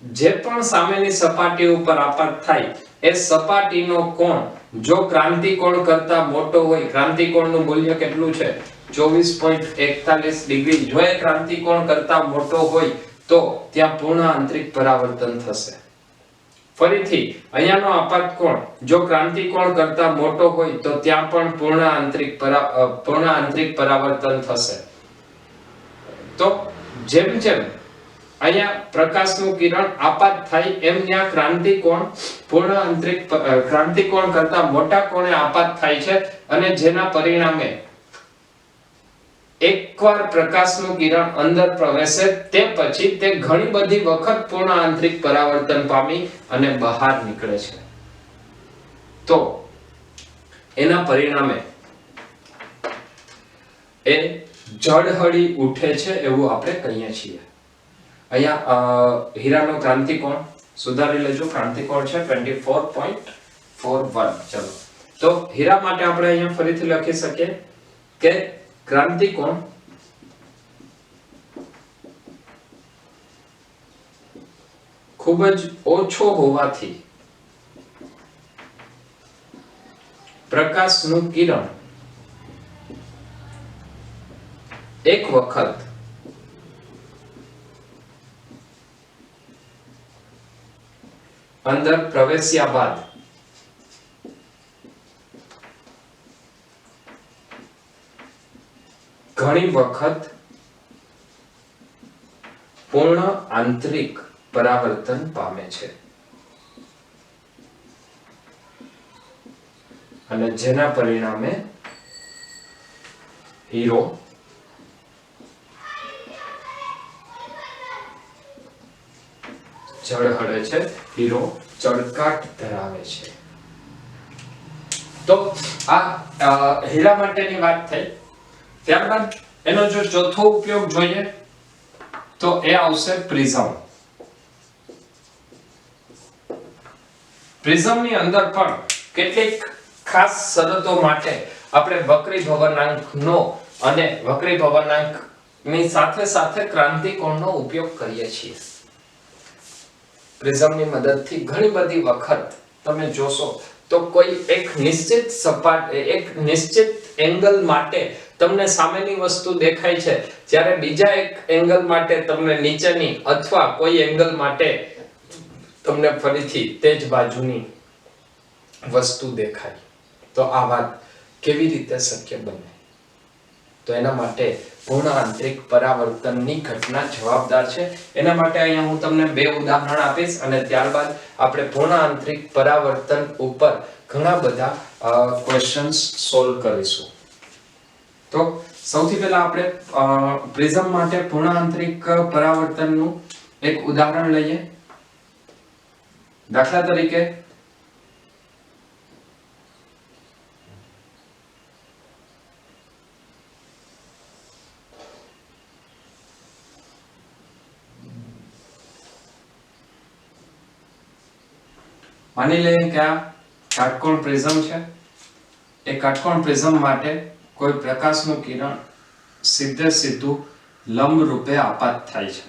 જે પણ સામેની સપાટી ઉપર આપાત થાય એ સપાટીનો કોણ જો ક્રાંતિકોણ કરતા મોટો હોય, ક્રાંતિકોણનું મૂલ્ય કેટલું છે 24.41 ડિગ્રી, જો એ ક્રાંતિકોણ કરતા મોટો હોય તો ત્યાં પૂર્ણ આંતરિક પરાવર્તન થશે. ફરીથી અહીંયાનો આપાત કોણ જો ક્રાંતિકોણ કરતા મોટો હોય તો ત્યાં પણ પૂર્ણ આંતરિક પરાવર્તન થશે. તો જેમ જેમ અહીંયા પ્રકાશનું કિરણ આપાત થાય એમ ત્યાં ક્રાંતિકોણ કરતા મોટા કોણે આપાત થાય છે, અને જેના પરિણામે એકવાર પ્રકાશનું કિરણ અંદર પ્રવેશે તે પછી તે ઘણી બધી વખત પૂર્ણ આંતરિક પરાવર્તન પામી અને બહાર નીકળે છે. તો એના પરિણામે એ ઝળહળી ઉઠે છે એવું આપણે કહીએ છીએ. અહીંયા હીરાનો ક્રાંતિકોણ સુધારી લેજો, ક્રાંતિકોણ છે 24.41. ચલો તો હીરા માટે આપણે અહીંયા ફરીથી લખી શકીએ કે ક્રાંતિકોણ ખૂબ જ ઓછો હોવાથી પ્રકાશનું કિરણ એક વખત અંદર પ્રવેશ્યા બાદ ઘણી વખત પૂર્ણ આંતરિક પરાવર્તન પામે છે, અને જેના પરિણામે હીરો ઝળહળે છે, હીરો ચળકાટ ધરાવે છે. તો આ હીરા માટેની વાત થઈ. ત્યારબાદ એનો જો ચોથો ઉપયોગ જોઈએ તો એ આવશે પ્રિઝમ. પ્રિઝમની અંદર પણ કેટલીક ખાસ શરતો માટે આપણે વક્રી ભવનાંકનો અને વક્રી ભવનાંકની સાથે સાથે ક્રાંતિકોણનો ઉપયોગ કરીએ છીએ. પ્રિઝમની મદદથી ઘણી બધી વખત તમે જોશો તો કોઈ એક નિશ્ચિત એંગલ માટે તમને સામેની વસ્તુ દેખાય છે, જ્યારે બીજા એક એંગલ માટે તમને નીચેની અથવા કોઈ એંગલ માટે તમને ફરીથી તે જ બાજુની વસ્તુ દેખાય. તો આ વાત કેવી રીતે શક્ય બને? તો એના માટે પૂર્ણ આંતરિક પરાવર્તનની ઘટના જવાબદાર છે. એના માટે અહીંયા હું તમને બે ઉદાહરણ આપીશ અને ત્યારબાદ આપણે પૂર્ણ આંતરિક પરાવર્તન ઉપર ઘણા બધા ક્વેશ્ચન્સ સોલ્વ કરીશું. તો સૌથી પહેલા આપણે પ્રિઝમ માટે પૂર્ણ આંતરિક પરાવર્તનનું એક ઉદાહરણ લઈએ. દાખલા તરીકે માની લઈએ કે આ કાટકોણ પ્રિઝમ છે. એ કાટકોણ પ્રિઝમ માટે કોઈ પ્રકાશનું કિરણ સીધે સીધું લંબ રૂપે આપાત થાય છે.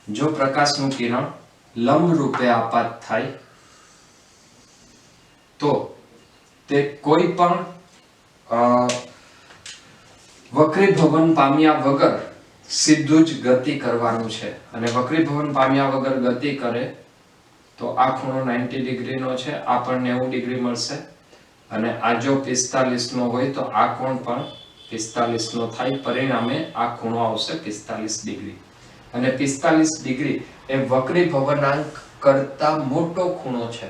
જો પ્રકાશનું કિરણ લંબ રૂપે આપાત થાય તો તે કોઈ પણ વક્રીભવન પામ્યા વગર સીધું જ ગતિ કરવાનું છે. અને વક્રીભવન પામ્યા વગર ગતિ કરે તો આ ખૂણો 90 ડિગ્રીનો છે, આ પણ 90 ડિગ્રી મળશે. અને આ જો 45 નો હોય તો આ કોણ પણ 45 નો થાય. પરિણામે આ ખૂણો આવશે 45 ડિગ્રી. અને 45 ડિગ્રી એ વક્રી ભવનાંક કરતા મોટો ખૂણો છે.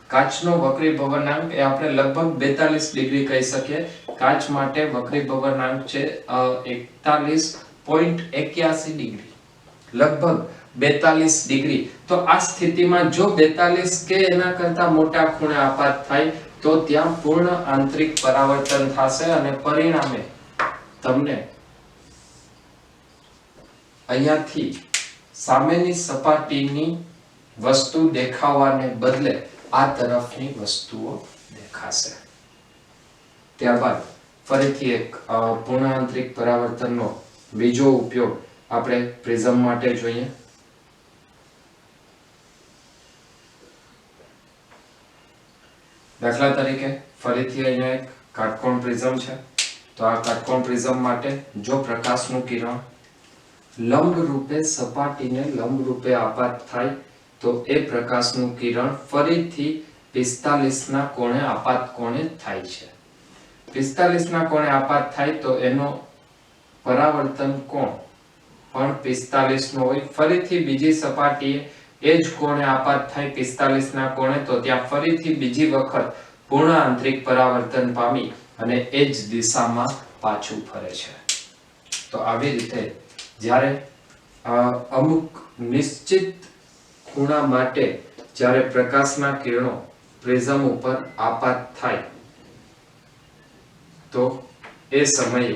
કાચનો વક્રી ભવનાંક એ આપણે લગભગ 42 ડિગ્રી કહી શકીએ. કાચ માટે વક્રી ભવનાંક છે 41.81 ડિગ્રી, લગભગ 42 ડિગ્રી. તો આ સ્થિતિમાં જો 42 કે એના કરતા મોટા ખૂણે આપાત થાય તો ત્યાં પૂર્ણ આંતરિક પરાવર્તન થશે અને પરિણામે તમને અહીંયાથી સામેની સપાટીની વસ્તુ દેખાવાને બદલે આ તરફની વસ્તુઓ દેખાશે. ત્યારબાદ ફરીથી એક પૂર્ણ આંતરિક પરાવર્તનનો બીજો ઉપયોગ આપણે પ્રિઝમ માટે જોઈએ. દાખલા તરીકે ફરીથી અહીંયા એક કાટકોણ પ્રિઝમ છે. તો આ કાટકોણ પ્રિઝમ માટે જો પ્રકાશનું કિરણ લંબ રૂપે સપાટીને લંબ રૂપે આપાત થાય તો એ પ્રકાશનું કિરણ ફરીથી 45 ના કોણે આપાત કોણે થાય છે. 45 ના કોણે આપાત થાય તો એનો પરાવર્તન કોણ પણ 45 નો હોય. ફરીથી બીજી સપાટીએ એ જ કોણે આપાત થાય 45 ના કોણે તો ત્યાં ફરીથી બીજી વખત પૂર્ણ આંતરિક પરાવર્તન પામી અને એ જ દિશામાં પાછું ફરે છે. તો આવી રીતે જ્યારે અમુક નિશ્ચિત ખૂણા માટે જ્યારે પ્રકાશના કિરણો પ્રિઝમ ઉપર આપાત થાય તો એ સમયે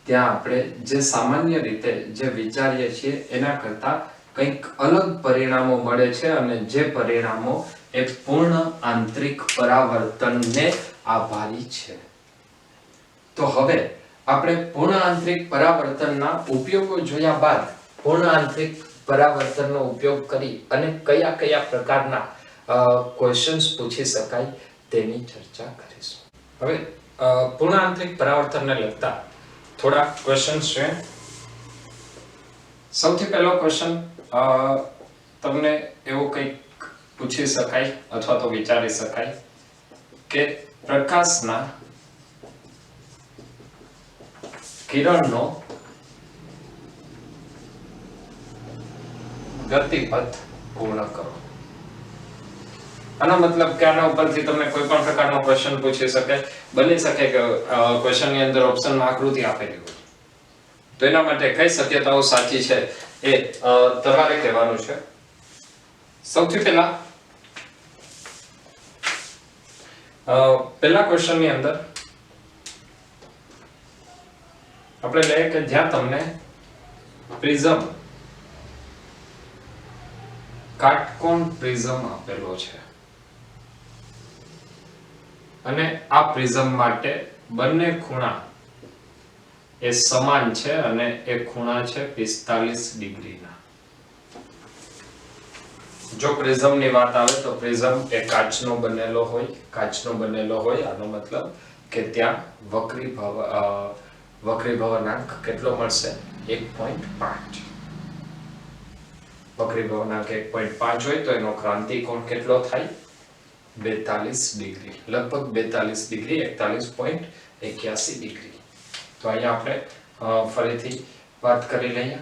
ત્યાં આપણે જે સામાન્ય રીતે જે વિચારીએ છીએ એના કરતા કંઈક અલગ પરિણામો મળે છે અને જે પરિણામો એ પૂર્ણ આંતરિક પરાવર્તનને આભારી છે. તો હવે આપણે પૂર્ણ આંતરિક પરાવર્તનના ઉપયોગો જોયા બાદ પૂર્ણ આંતરિક પરાવર્તનનો ઉપયોગ કરી અને કયા કયા પ્રકારના ક્વેશ્ચન્સ પૂછી શકાય તેની ચર્ચા કરીશું. હવે પૂર્ણ આંતરિક પરાવર્તનને લગતા થોડા ક્વેશ્ચન્સ છે. સૌથી પહેલો ક્વેશ્ચન તમને એવો કંઈક પૂછી શકાય અથવા તો વિચારી શકાય કે પ્રકાશના કિરણનો ગતિપથ પૂર્ણ કરો. આનો મતલબ કે આના ઉપરથી તમને કોઈ પણ પ્રકારનો ક્વેશ્ચન પૂછી શકે. બની શકે કે ક્વેશ્ચનની અંદર ઓપ્શનમાં આકૃતિ આપેલી હોય તો એના માટે કઈ શક્યતાઓ સાચી છે એ તમારે કહેવાનું છે. સૌથી પહેલા પહેલા ક્વેશ્ચન ની અંદર આપણે લઈએ કે જ્યાં તમને પ્રિઝમ કાટકોણ પ્રિઝમ આપેલો છે અને આ પ્રિઝમ માટે બંને ખૂણા એ સમાન છે અને એ ખૂણા છે 45 ડિગ્રીના. જો પ્રિઝમની વાત આવે તો પ્રિઝમ એ કાચનો બનેલો હોય આનો મતલબ કે ત્યાં વક્રી ભવનાંક કેટલો મળશે 1.5. વક્રી ભવનાંક 1.5 હોય તો એનો ક્રાંતિ કોણ કેટલો થાય 42 ડિગ્રી, લગભગ 42 ડિગ્રી, 41.81 ડિગ્રી. તો અહીંયા આપણે ફરીથી વાત કરી લઈએ.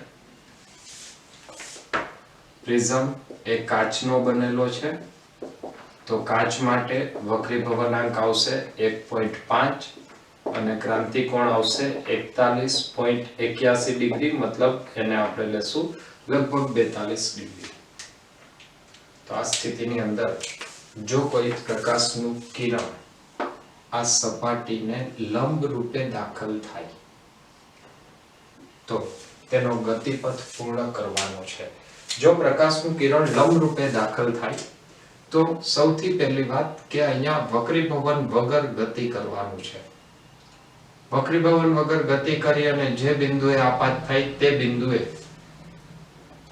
પ્રિઝમ એ કાચનો બનેલો છે તો કાચ માટે વક્રી ભવનાંક આવશે 1.5 અને ક્રાંતિ કોણ આવશે 41.81 ડિગ્રી, મતલબ એને આપણે લેશું લગભગ 42 ડિગ્રી. તો આ સ્થિતિની અંદર જો કોઈ પ્રકાશનું કિરણ આ સપાટીને લંબ રૂપે દાખલ થાય તો તેનો ગતિપથ પૂર્ણ કરવાનો છે. જો પ્રકાશનું કિરણ લંબ રૂપે દાખલ થાય તો સૌથી પહેલી વાત કે અહીંયા વક્રીભવન વગર ગતિ કરવાનું છે. વક્રીભવન વગર ગતિ કરી અને જે બિંદુએ આપાત થાય તે બિંદુએ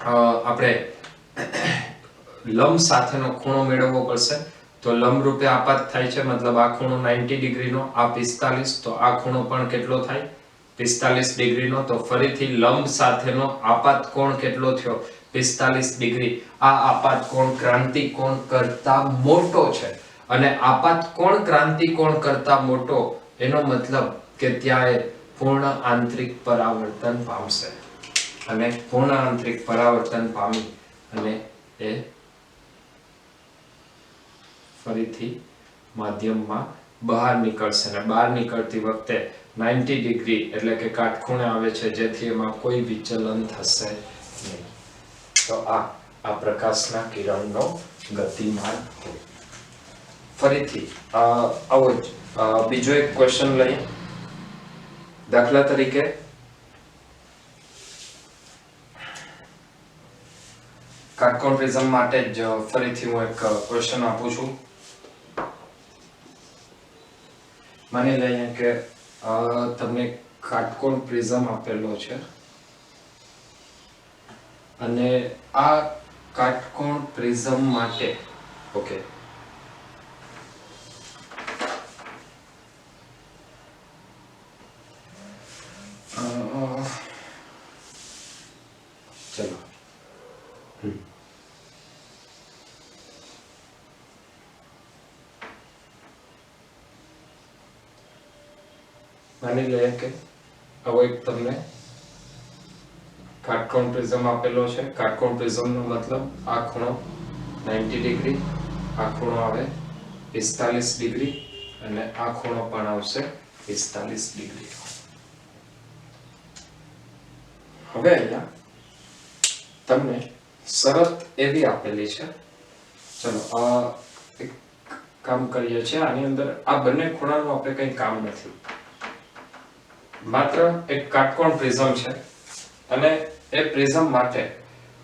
આપણે લંબ સાથેનો ખૂણો મેળવવો પડશે. તો લંબ રૂપે આપાત થાય છે મતલબ આ ખૂણો 90 ડિગ્રીનો, આ 45, તો આ ખૂણો પણ કેટલો થાય 45 ડિગ્રીનો. તો ફરીથી લંબ સાથેનો આપાત કોણ કેટલો થયો 45 ડિગ્રી. આ આપાત કોણ ક્રાંતિ કોણ કરતા મોટો છે અને આપાત કોણ ક્રાંતિ કોણ કરતા મોટો એનો મતલબ કે ત્યાં એ પૂર્ણ આંતરિક પરાવર્તન પામશે અને પૂર્ણ આંતરિક પરાવર્તન પામી અને એ ફરીથી માધ્યમમાં બહાર નીકળશે અને બહાર નીકળતી વખતે 90 ડિગ્રી એટલે કે કાટખૂણે આવે છે જેથી એમાં કોઈ વિચલન થશે નહીં. તો આ પ્રકાશના કિરણનો ગતિમાન હોય. ફરીથી આવો જ બીજો એક ક્વેશ્ચન લઈએ. દાખલા તરીકે કાટકોણ પ્રિઝમ માટે જ ફરીથી હું એક ક્વેશ્ચન આપું છું. માની લઈએ કે તમને કાટકોણ પ્રિઝમ આપેલો છે અને આ કાટકોણ પ્રિઝમ માટે ઓકે ચલો માની લઈએ કે આવો એક તમને કાટકોણ પ્રિઝમ આપેલો છે. કાટકોણ પ્રિઝમનો મતલબ આ ખૂણો 90 ડિગ્રી, આ ખૂણો આવે 45 ડિગ્રી અને આ ખૂણો પણ આવશે 45 ડિગ્રી. હવે અહીંયા તમને શરત એવી આપેલી છે. ચલો એક કામ કરીએ છીએ. આની અંદર આ બંને ખૂણાનું આપણે કંઈ કામ નથી, માત્ર એક કાટકોણ પ્રિઝમ છે અને એ પ્રિઝમ માટે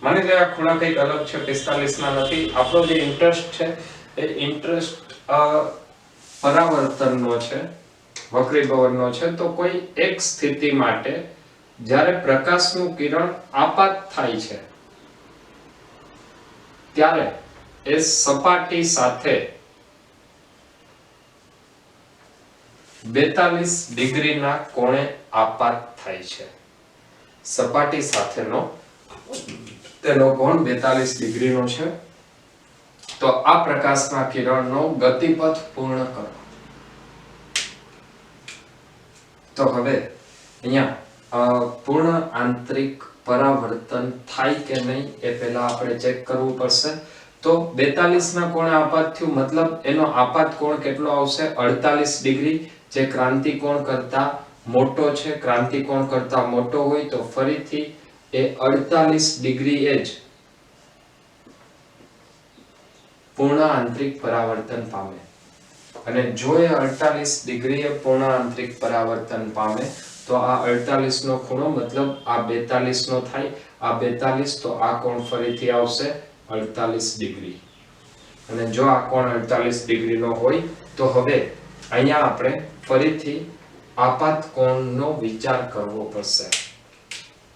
માની લો આ ખૂણા કંઈક અલગ છે, 45 ના નથી. આપણો જે ઇન્ટરેસ્ટ છે એ ઇન્ટરેસ્ટ પરાવર્તનનો છે, વક્રીભવનનો છે. તો કોઈ એક સ્થિતિ માટે જ્યારે પ્રકાશનું કિરણ આપાત થાય છે ત્યારે એ સપાટી સાથે 42 ડિગ્રીના કોણે આપાત થાય છે. સપાટી સાથેનો તેનો કોણ 42 ડિગ્રીનો છે. તો આ પ્રકાશના કિરણનો ગતિપથ પૂર્ણ કરો. તો હવે અહીંયા પૂર્ણ આંતરિક પરાવર્તન થાય કે નહીં એ પહેલા આપણે ચેક કરવું પડશે. તો 42 ના કોણે આપાત થયું મતલબ એનો આપાત કોણ કેટલો આવશે 48 ડિગ્રી, જે ક્રાંતિ કોણ કરતા મોટો છે. ક્રાંતિ કોણ કરતા મોટો હોય તો ફરીથી એ 48 ડિગ્રી એ જ પૂર્ણ આંતરિક પરાવર્તન પામે, અને જો એ 48 ડિગ્રી એ પૂર્ણ આંતરિક પરાવર્તન પામે તો આ 48 નો ખૂણો મતલબ આ 42 નો થાય, આ 42 તો આ કોણ ફરીથી આવશે 48 ડિગ્રી, અને જો આ કોણ 48 ડિગ્રી નો હોય તો હવે અહીંયા આપણે ફરીથી આપાત કોણનો વિચાર કરવો પડશે.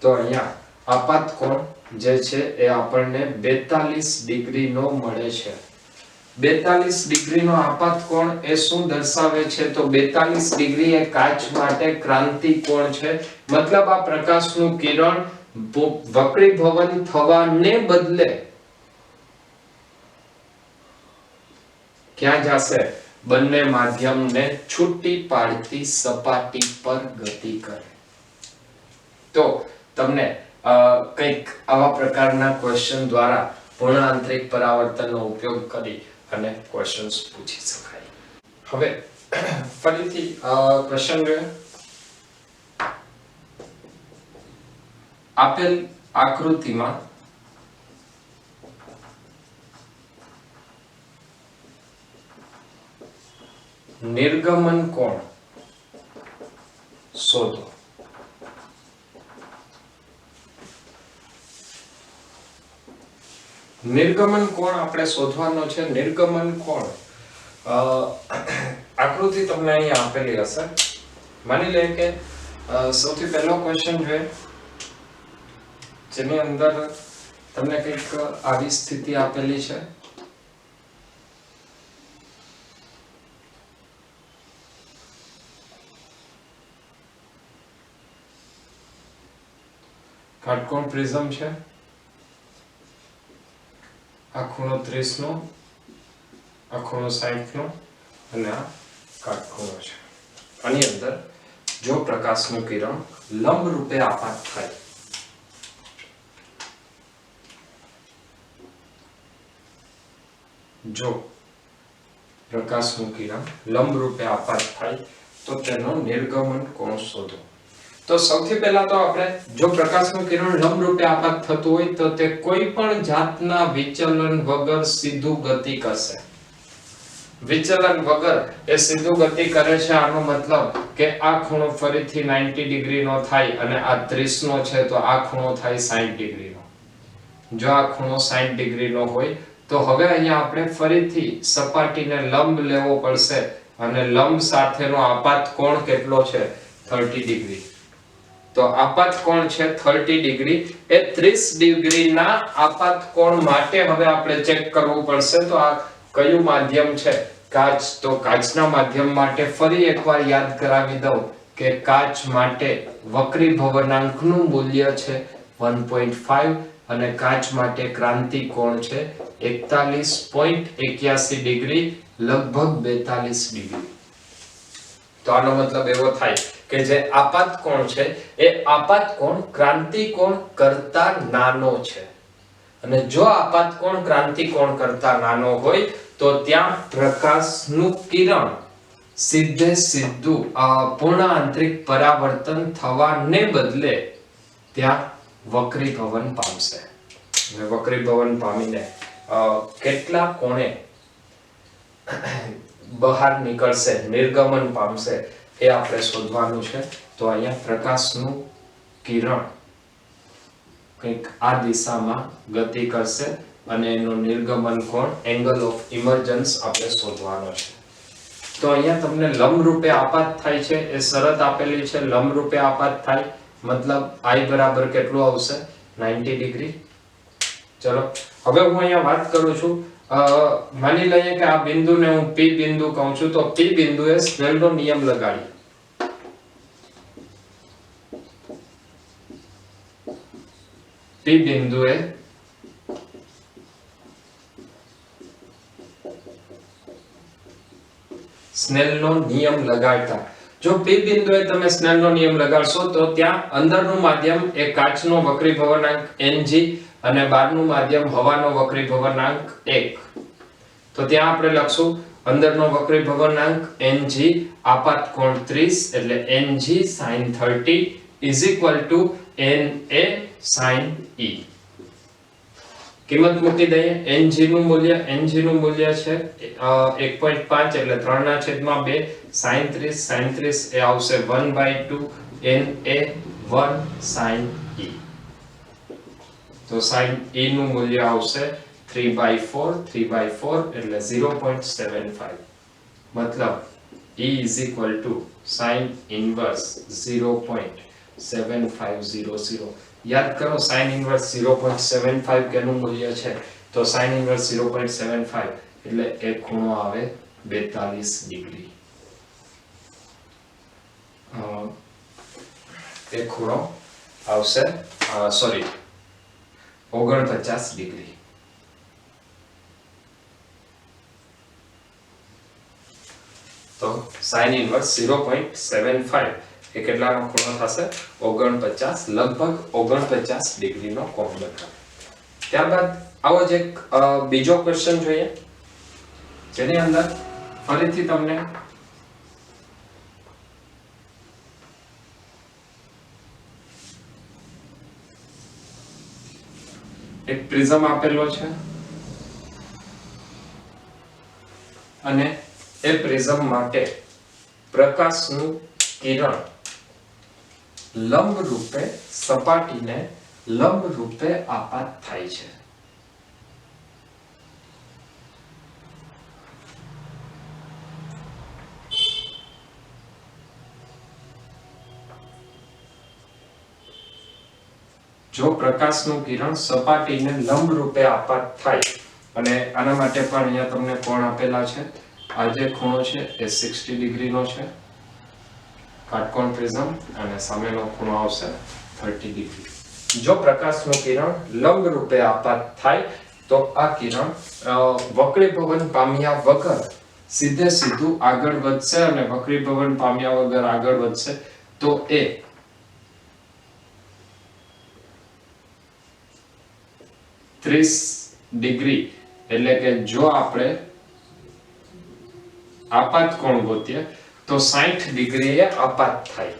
તો અહીંયા આપાત કોણ જે છે એ આપણને 42 ડિગ્રી નો મળે છે. 42 ડિગ્રીનો આપાત કોણ એ શું દર્શાવે છે? તો 42 ડિગ્રી એ કાચ માટે ક્રાંતિ કોણ છે, મતલબ આ પ્રકાશનું કિરણ વક્રીભવન થવાને બદલે ક્યાં જશે? બંને માધ્યમને છૂટી પાડતી સપાટી પર ગતિ કરે. તો તમને કંઈક આવા પ્રકારના ક્વેશ્ચન દ્વારા પૂર્ણ આંતરિક પરાવર્તનનો ઉપયોગ કરી અને ક્વેશ્ચન્સ પૂછી શકાય. હવે ફરીથી ક્વેશ્ચન જોઈએ. આપેલ આકૃતિમાં નિર્ગમન કોણ શોધો. નિર્ગમન કોણ આપણે શોધવાનો છે. નિર્ગમન કોણ આકૃતિ તમને અહીંયા આપેલી હશે. માની લે કે સૌથી પહેલો ક્વેશ્ચન છે જેની અંદર તમને કંઈક આવી સ્થિતિ આપેલી છે. કાટકોણ પ્રિઝમ છે, આ ખૂણો 30 નો, આ ખૂણો 60 નો અને આ કાટખૂણો છે. આની અંદર જો પ્રકાશનું કિરણ લંબ રૂપે આપાત થાય, જો પ્રકાશનું કિરણ લંબ રૂપે આપાત થાય તો તેનો નિર્ગમન કોણ શોધો. તો સૌથી પહેલા તો આપણે જો પ્રકાશનું કિરણ લંબ રૂપે આપાત થતું હોય તો તે કોઈ પણ જાતના વિચલન વગર સીધું ગતિ કરશે. વિચલન વગર એ સીધું ગતિ કરે છે. આનો મતલબ કે આ ખૂણો ફરીથી 90 ડિગ્રી નો થાય અને આ 30 નો છે તો આ ખૂણો થાય 60 ડિગ્રી નો. જો આ ખૂણો 60 ડિગ્રી નો હોય તો હવે અહીંયા આપણે ફરીથી સપાટીને લંબ લેવો પડશે અને લંબ સાથેનો આપાત કોણ કેટલો છે? 30 ડિગ્રી. તો આપાત કોણ છે 30 ડિગ્રી. એ 30 ડિગ્રીના આપાત કોણ માટે હવે આપણે ચેક કરવું પડશે. તો આ કયું માધ્યમ છે? કાચ. તો કાચના માધ્યમ માટે ફરી એકવાર યાદ કરાવી દઉં કે કાચ માટે વક્રીભવનાંકનું મૂલ્ય છે 1.5 અને કાચ માટે ક્રાંતિ કોણ છે 41.81 ડિગ્રી, લગભગ 42 ડિગ્રી. તો આનો મતલબ એવો થાય કે જે આપાત કોણ છે એ આપાત કોણ ક્રાંતિ કોણ કરતા નાનો છે, અને જો આપાત કોણ ક્રાંતિ કોણ કરતા નાનો હોય તો ત્યાં પ્રકાશનું કિરણ સીધે સીધું પૂર્ણ આંતરિક પરાવર્તન થવાને બદલે ત્યાં વક્રીભવન પામશે. અને વક્રીભવન પામીને કેટલા કોણે બહાર નીકળશે, નિર્ગમન પામશે, એ આપણે શોધવાનું છે. તો અહીંયા પ્રકાશનું કિરણ કંઈક આ દિશામાં ગતિ કરશે અને એનું નિર્ગમન કોણ એંગલ ઓફ ઇમર્જન્સ આપણે શોધવાનો છે. તો અહીંયા તમને લંબ રૂપે આપાત થાય છે એ શરત આપેલી છે. લંબ રૂપે આપાત થાય મતલબ I બરાબર કેટલું આવશે 90 ડિગ્રી. ચલો હવે હું અહીંયા વાત કરું છું. માની લઈએ કે આ બિંદુને હું P બિંદુ કહું છું. તો P બિંદુએ સ્નેલનો નિયમ લગાડીએ. P બિંદુએ સ્નેલનો નિયમ લગાડતા, જો P બિંદુએ તમે સ્નેલનો નિયમ લગાડશો તો ત્યાં અંદરનું માધ્યમ એ કાચનો વક્રીભવનાંક Ng અને બહારનું માધ્યમ હવાનો વક્રીભવનાંક 1. તો ત્યાં આપણે લખશું અંદરનો વક્રીભવનાંક Ng, આપાત કોણ 30 એટલે Ng sin 30 is equal to Na sin e કિંમત મૂકી દઈએ Ng નું મૂલ્ય છે 1.5 એટલે 3 ના છેદમાં 2 sin 30 એ આવશે 1/2 Na 1 sin e તો sin e નું મૂલ્ય આવશે 3/4 એટલે 0.75 મતલબ e sin inverse 0.7500 યાદ કરો sin inverse 0.75 કેનું મૂલ્ય છે તો sin inverse 0.75 એટલે એ ખૂણો આવે 42 ડિગ્રી એ ખૂણો આવશે 49 ડિગ્રી તો sin inverse 0.75 એ કેટલાનો ખૂણો થશે 49 લગભગ 49 ડિગ્રીનો કોણ બતાવે ત્યારબાદ આવો જ એક બીજો ક્વેશ્ચન જોઈએ જેની અંદર ફરીથી તમને એક પ્રિઝમ આપેલો છે અને એ પ્રિઝમ માટે પ્રકાશનું કિરણ લંબ રૂપે સપાટીને લંબ રૂપે આપાત થાય છે જો પ્રકાશનું કિરણ સપાટીને લંબ રૂપે આપાત થાય અને આના માટે પણ અહીંયા તમને કોણ આપેલા છે આ જે ખૂણો છે એ 60 ડિગ્રીનો છે કાટકોણ પ્રિઝમ અને સામેનો ખૂણો આવશે 30 ડિગ્રી જો પ્રકાશનું કિરણ લંબ રૂપે આપાત થાય તો આ કિરણ વક્રીભવન પામ્યા વગર સીધું આગળ વધશે અને વક્રીભવન પામ્યા વગર આગળ વધશે તો એ 30 ડિગ્રી એટલે કે જો આપણે આપાત કોણ ગોતીએ તો 60 ડિગ્રીએ આપાત થાય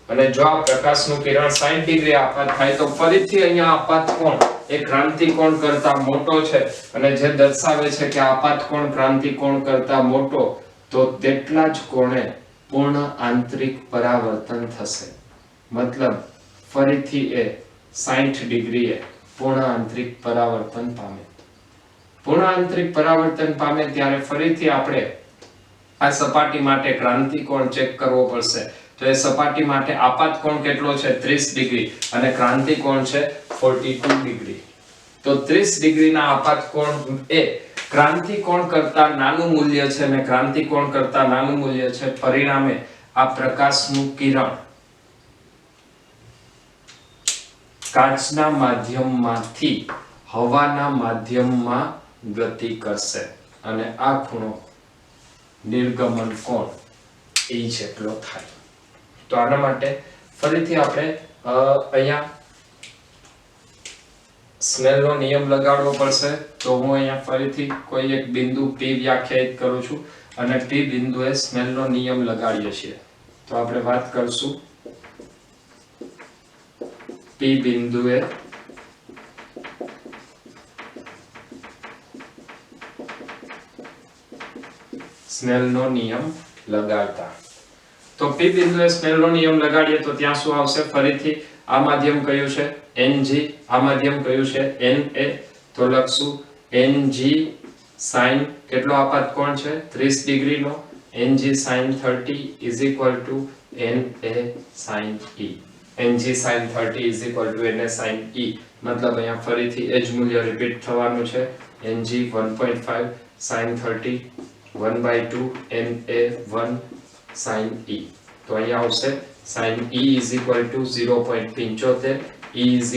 અને જો આ પ્રકાશનું કિરણ 60 ડિગ્રી આપાત થાય તો ફરીથી અહીંયા આપાત કોણ એ ક્રાંતિ કોણ કરતા મોટો છે અને જે દર્શાવે છે કે આપાત કોણ ક્રાંતિ કોણ કરતા મોટો તો તેટલા જ કોણે પૂર્ણ આંતરિક પરાવર્તન થશે મતલબ ફરીથી એ 60 ડિગ્રીએ પૂર્ણ આંતરિક પરાવર્તન પામે પૂર્ણ આંતરિક પરાવર્તન પામે ત્યારે ફરીથી આપણે આ સપાટી માટે ક્રાંતિ કોણ ચેક કરવો પડશે તો એ સપાટી માટે આપાત કોણ કેટલો છે 30 ડિગ્રી અને ક્રાંતિ કોણ છે 42 ડિગ્રી તો 30 ડિગ્રીના આપાત કોણ એ ક્રાંતિ કોણ કરતા નાનું મૂલ્ય છે અને ક્રાંતિ કોણ કરતા નાનું મૂલ્ય છે પરિણામે આ પ્રકાશનું કિરણ કાચના માધ્યમમાંથી હવાના માધ્યમમાં ગતિ કરશે અને આ ખૂણો નિર્ગમન કોણ એ જેટલો થાય તો આના માટે ફરીથી આપણે અહીંયા સ્નેલનો નિયમ લગાડવો પડશે તો હું અહીંયા ફરીથી કોઈ એક બિંદુ P વ્યાખ્યાયિત કરું છું અને P બિંદુએ સ્નેલનો નિયમ લગાડીએ છીએ તો આપણે વાત કરશું P બિંદુએ સ્નેલનો નિયમ લગાડતા તો P બિંદુએ સ્નેલનો નિયમ લગાડીએ તો ત્યાં શું આવશે ફરીથી આ માધ્યમ કયું છે Ng આ માધ્યમ કયું છે Na તો લખશું Ng sin કેટલો આપાત કોણ છે 30 ડિગ્રીનો Ng sin 30 Na sin e Ng sin 30 Na sin e મતલબ અહીંયા ફરીથી એ જ મૂલ્ય રિપીટ થવાનું છે Ng 1.5 sin 30 1/2 Na 1 sin e તો અહીંયા આવશે sin e = 0.75 e =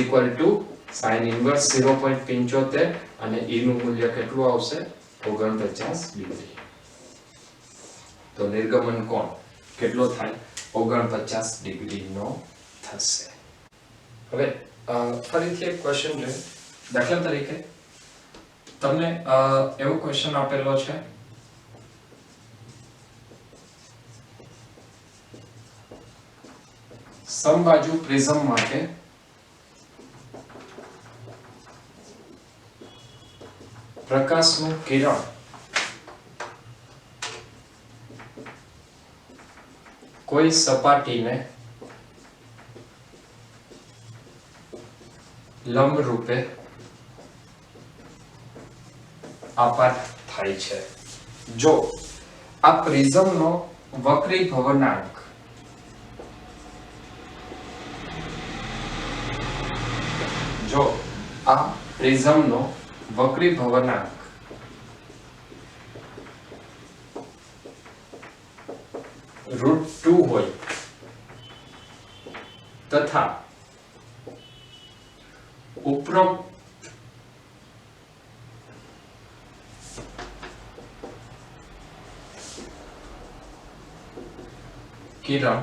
sin inverse 0.75 અને e નું મૂલ્ય કેટલું આવશે 49 ડિગ્રી તો નિર્ગમન કોણ કેટલો થાય 49 ડિગ્રીનો થશે હવે ફરીથી એક ક્વેશ્ચન છે દાખલા તરીકે તમને એવો ક્વેશ્ચન આપેલો છે સમબાજુ પ્રિઝમ માટે પ્રકાશનું કિરણ કોઈ સપાટીને લંબ રૂપે આપાત થાય છે જો આ પ્રિઝમનો વક્રીભવનાંક √2 હોય તથા ઉપરોક્ત કિરણ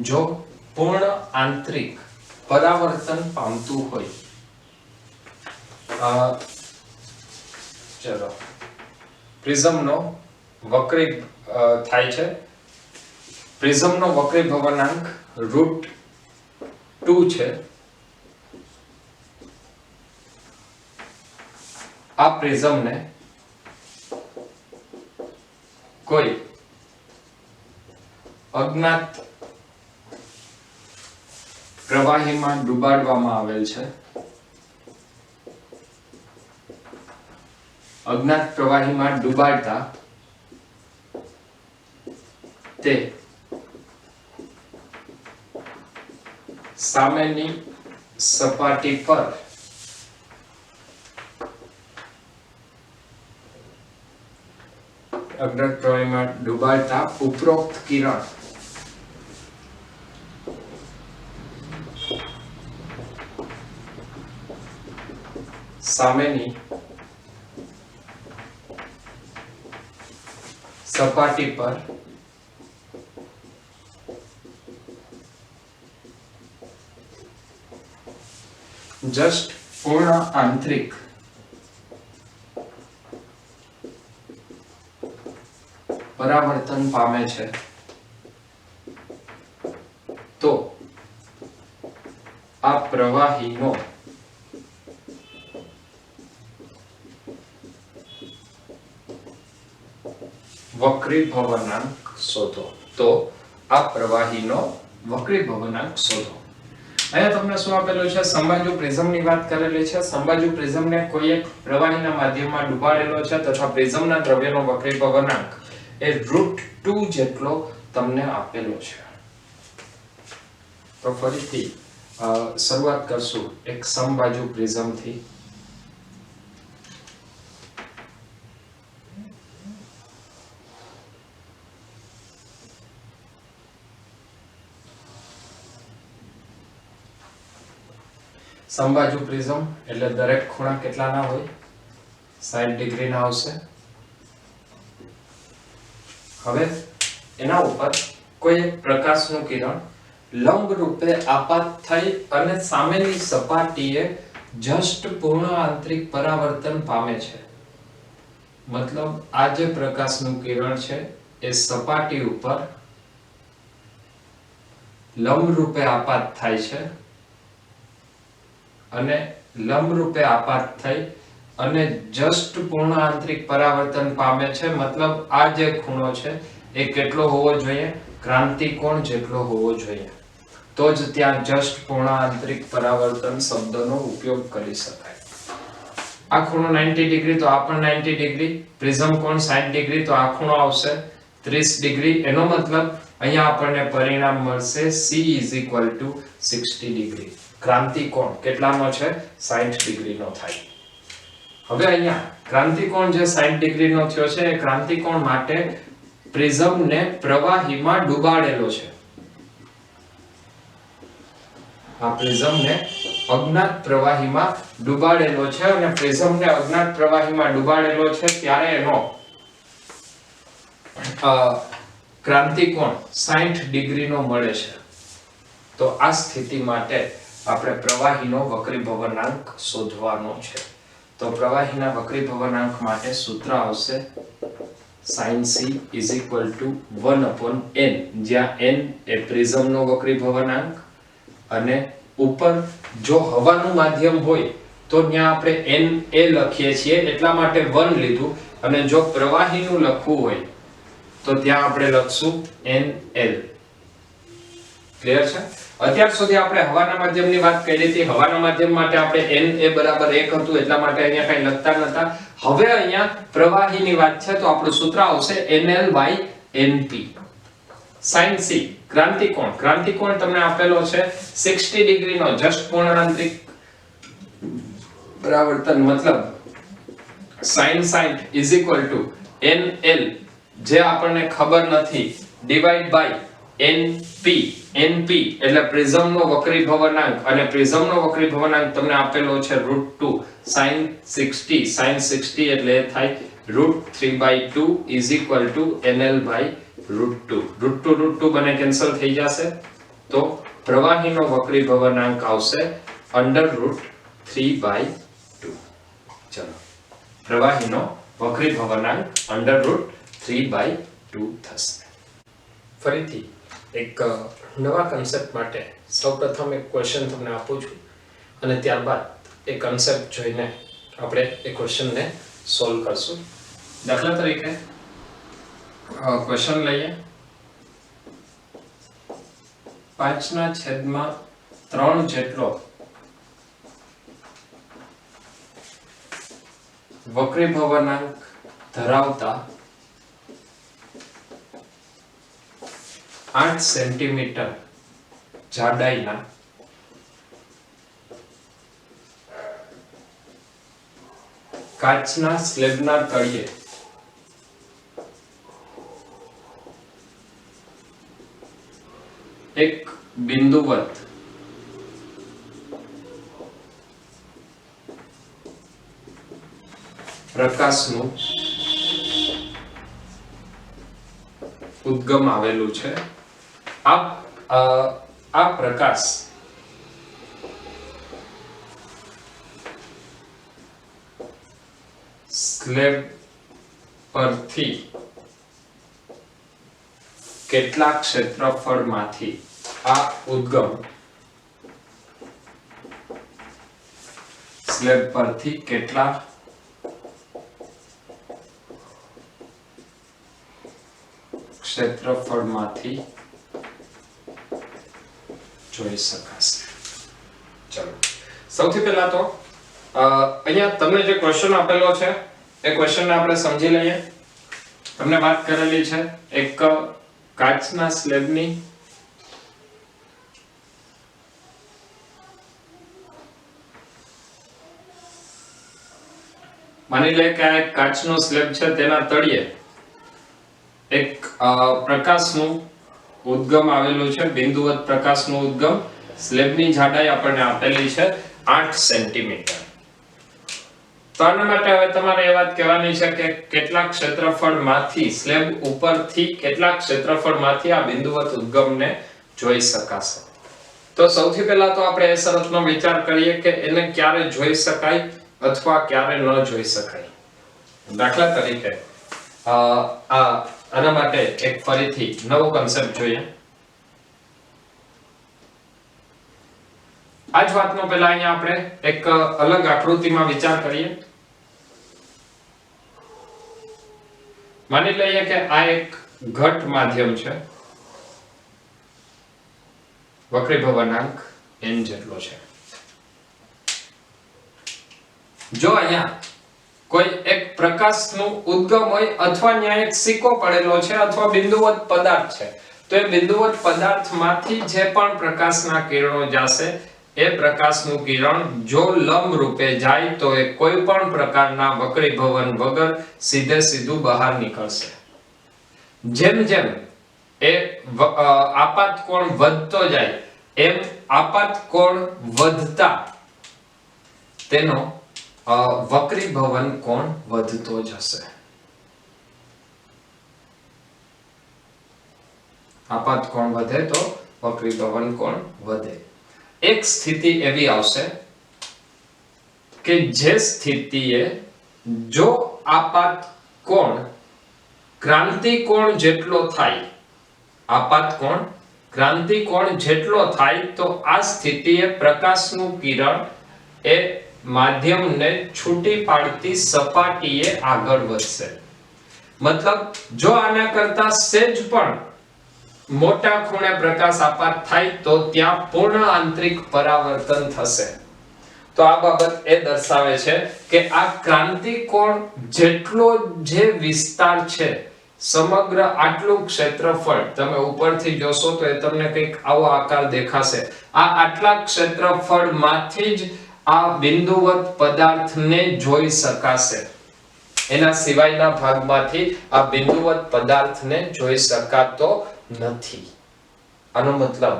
જો પૂર્ણ આંતરિક પરાવર્તન પામતું હોય ચલો પ્રિઝમનો વક્રી થાય છે પ્રિઝમનો વક્રીભવનાંક √2 છે આ પ્રિઝમને કોઈ અજ્ઞાત પ્રવાહીમાં ડુબાડવામાં આવેલ છે અજ્ઞાત પ્રવાહીમાં ડુબાડતા તે સામેની સપાટી પર અજ્ઞાત પ્રવાહીમાં ડુબાડતા ઉપરોક્ત કિરણ સામેની સપાટી પર જસ્ટ પૂર્ણ આંતરિક પરાવર્તન પામે છે તો આ પ્રવાહીનો વક્રીભવનાંક શોધો તો આ પ્રવાહીનો વક્રીભવનાંક શોધો અહીંયા તમને શું આપેલું છે સમબાજુ પ્રિઝમની વાત કરેલી છે સમબાજુ પ્રિઝમને કોઈ એક પ્રવાહીના માધ્યમમાં ડુબાડેલો છે તથા પ્રિઝમના દ્રવ્યનો વક્રીભવનાંક એ √2 જેટલો તમને આપેલો છે તો ફરીથી શરૂઆત કરશું એક સમબાજુ પ્રિઝમથી સમબાજુ પ્રિઝમ એટલે દરેક ખૂણા કેટલાના હોય 60 ડિગ્રીના આવશે હવે એના ઉપર કોઈ એક પ્રકાશનું કિરણ લંબ રૂપે આપાત થઈ અને સામેની સપાટીએ જસ્ટ પૂર્ણ આંતરિક પરાવર્તન પામે છે મતલબ આ જે પ્રકાશનું કિરણ છે એ સપાટી ઉપર લંબ રૂપે આપાત થાય છે અને લંબ રૂપે આપાત થઈ અને જસ્ટ પૂર્ણ આંતરિક પરાવર્તન પામે છે મતલબ આ જે ખૂણો છે એ કેટલો હોવો જોઈએ ક્રાંતિકોણ જેટલો હોવો જોઈએ તો જ ત્યાં જસ્ટ પૂર્ણ આંતરિક પરાવર્તન શબ્દનો ઉપયોગ કરી શકાય આ ખૂણો 90 ડિગ્રી તો આ પણ 90 ડિગ્રી પ્રિઝમ કોણ 60 ડિગ્રી તો આ ખૂણો આવશે 30 ડિગ્રી એનો મતલબ અહીંયા આપણને પરિણામ મળશે C = 60 ડિગ્રી ક્રાંતિકોણ કેટલાનો છે 60 ડિગ્રીનો થાય હવે અહીંયા ક્રાંતિકોણ જે 60 ડિગ્રીનો થયો છે એ ક્રાંતિકોણ માટે પ્રિઝમને પ્રવાહીમાં ડુબાડેલો છે આ પ્રિઝમને અજ્ઞાત પ્રવાહીમાં ડુબાડેલો છે અને પ્રિઝમને અજ્ઞાત પ્રવાહીમાં ડુબાડેલો છે ત્યારે એનો ક્રાંતિકોણ 60 ડિગ્રીનો મળે છે તો આ સ્થિતિ માટે આપણે પ્રવાહીનો વક્રીભવનાંક શોધવાનો છે તો પ્રવાહીના વક્રીભવનાંક માટે સૂત્ર આવશે sin c = 1/n જ્યાં n એ પ્રિઝમનો વક્રીભવનાંક અને ઉપર જો હવાનું માધ્યમ હોય તો ત્યાં આપણે Na લખીએ છીએ એટલા માટે 1 લીધું, અને જો પ્રવાહીનું લખવું હોય તો ત્યાં આપણે લખશું Nl. ક્લિયર છે? અત્યાર સુધી આપણે હવાના માધ્યમની વાત કરી હતી. હવાના માધ્યમ માટે આપણે Na બરાબર 1 હતું એટલા માટે અહીંયા કઈ લખતા નતા. હવે અહીંયા પ્રવાહીની વાત છે તો આપણું સૂત્ર આવશે Nl/Np. sin c ક્રાંતિકોણ. ક્રાંતિકોણ તમને આપેલો છે 60 ડિગ્રીનો જસ્ટ પૂર્ણાંતરિક પરાવર્તન, મતલબ sin 60 Nl જે આપણને ખબર નથી ડિવાઈડ બાય Np. Np એટલે પ્રિઝમનો વક્રીભવનાંક, અને પ્રિઝમનો વક્રીભવનાંક તમને આપેલો છે √2 sin 60. sin 60 એટલે થાય √3/2 Nl/√2. √2 બને કેન્સલ થઈ જશે, તો પ્રવાહીનો વક્રીભવનાંક આવશે √3/2. ચલો, પ્રવાહીનો વક્રીભવનાંક √3/2 થશે. ફરીથી એક નવા કન્સેપ્ટ માટે સૌપ્રથમ એક ક્વેશ્ચન તમને આપું છું, અને ત્યારબાદ એ કન્સેપ્ટ જોઈને આપણે એ ક્વેશ્ચનને સોલ્વ કરશું. દાખલા તરીકે ક્વેશ્ચન લઈએ. 5/3 જેટલો વક્રીભવનાંક ધરાવતા 8 સેન્ટીમીટર જાડાઈના કાચના સ્લેબના તળિયે એક બિંદુવત પ્રકાશનું ઉદ્ગમ આવેલું છે. આ પ્રકાશ સ્લેબ પરથી કેટલા ક્ષેત્રફળમાંથી આ ઉદ્ગમ સ્લેબ પરથી કેટલા ક્ષેત્રફળમાંથી જોઈ શકાશે. ચલો, સૌથી પહેલા તો અહીંયા તમને જે ક્વેશ્ચન આપેલો છે એ ક્વેશ્ચનને આપણે સમજી લઈએ. તમને વાત કરેલી છે એક કાચના સ્લેબની માની લે કે આ એક કાચનો સ્લેબ છે, તેના તળિયે એક પ્રકાશનું ઉદ્ગમ આવેલું છે, બિંદુવત પ્રકાશનું ઉદ્ગમ. સ્લેબની જાડાઈ આપણને આપેલી છે 8 સેન્ટીમીટર. તો આના માટે હવે તમારે એ વાત કહેવાની છે કે કેટલા ક્ષેત્રફળમાંથી, સ્લેબ ઉપરથી કેટલા ક્ષેત્રફળમાંથી આ બિંદુવત ઉદ્ગમને જોઈ શકાશે. તો સૌથી પહેલા તો આપણે એ શરતનો વિચાર કરીએ કે એને ક્યારે જોઈ શકાય અથવા ક્યારે ન જોઈ શકાય. દાખલા તરીકે આના માટે એક ફરીથી નવો કન્સેપ્ટ જોઈએ. આ જ વાતનો પહેલા અહીંયા આપણે એક અલગ આકૃતિમાં વિચાર કરીએ. માની લઈએ કે આ એક ઘટ માધ્યમ છે, વક્રીભવનાંક n જેટલો છે. જો અહીંયા કોઈ એક પ્રકાશનું ઉદ્ગમ હોય અથવા ત્યાં એક સિક્કો પડેલો છે અથવા બિંદુવત પદાર્થ છે, તો એ બિંદુવત પદાર્થમાંથી જે પણ પ્રકાશના કિરણો જશે એ પ્રકાશનું કિરણ જો લંબ રૂપે જાય તો એ કોઈ પણ પ્રકારના વક્રીભવન વગર સીધે સીધું બહાર નીકળશે. જેમ જેમ એ આપાત કોણ વધતો જાય એમ આપાત કોણ વધતા તેનો વક્રીભવન કોણ વધતો જશે. આપાત કોણ વધે તો વક્રીભવન કોણ વધે. એક સ્થિતિ એવી આવશે કે જે સ્થિતિએ જો આપાત કોણ ક્રાંતિકોણ જેટલો થાય, આપાત કોણ ક્રાંતિકોણ જેટલો થાય તો આ સ્થિતિએ પ્રકાશનું કિરણ એ માધ્યમને છૂટી પાડતી સપાટીએ આગળ વધશે. મતલબ જો આના કરતા સહેજ પણ મોટા ખૂણે પ્રકાશ આપાત થાય તો ત્યાં પૂર્ણ આંતરિક પરાવર્તન થશે. તો આ બાબત એ દર્શાવે છે કે આ ક્રાંતિકોણ જેટલો જે વિસ્તાર છે, સમગ્ર આટલું ક્ષેત્રફળ તમે ઉપરથી જોશો તો એ તમને કંઈક આવો આકાર દેખાશે. આ આટલા ક્ષેત્રફળમાંથી જ આ બિંદુવત પદાર્થને જોઈ શકાશે. એના સિવાયના ભાગમાંથી આ બિંદુવત પદાર્થને જોઈ શકાતો નથી. આનો મતલબ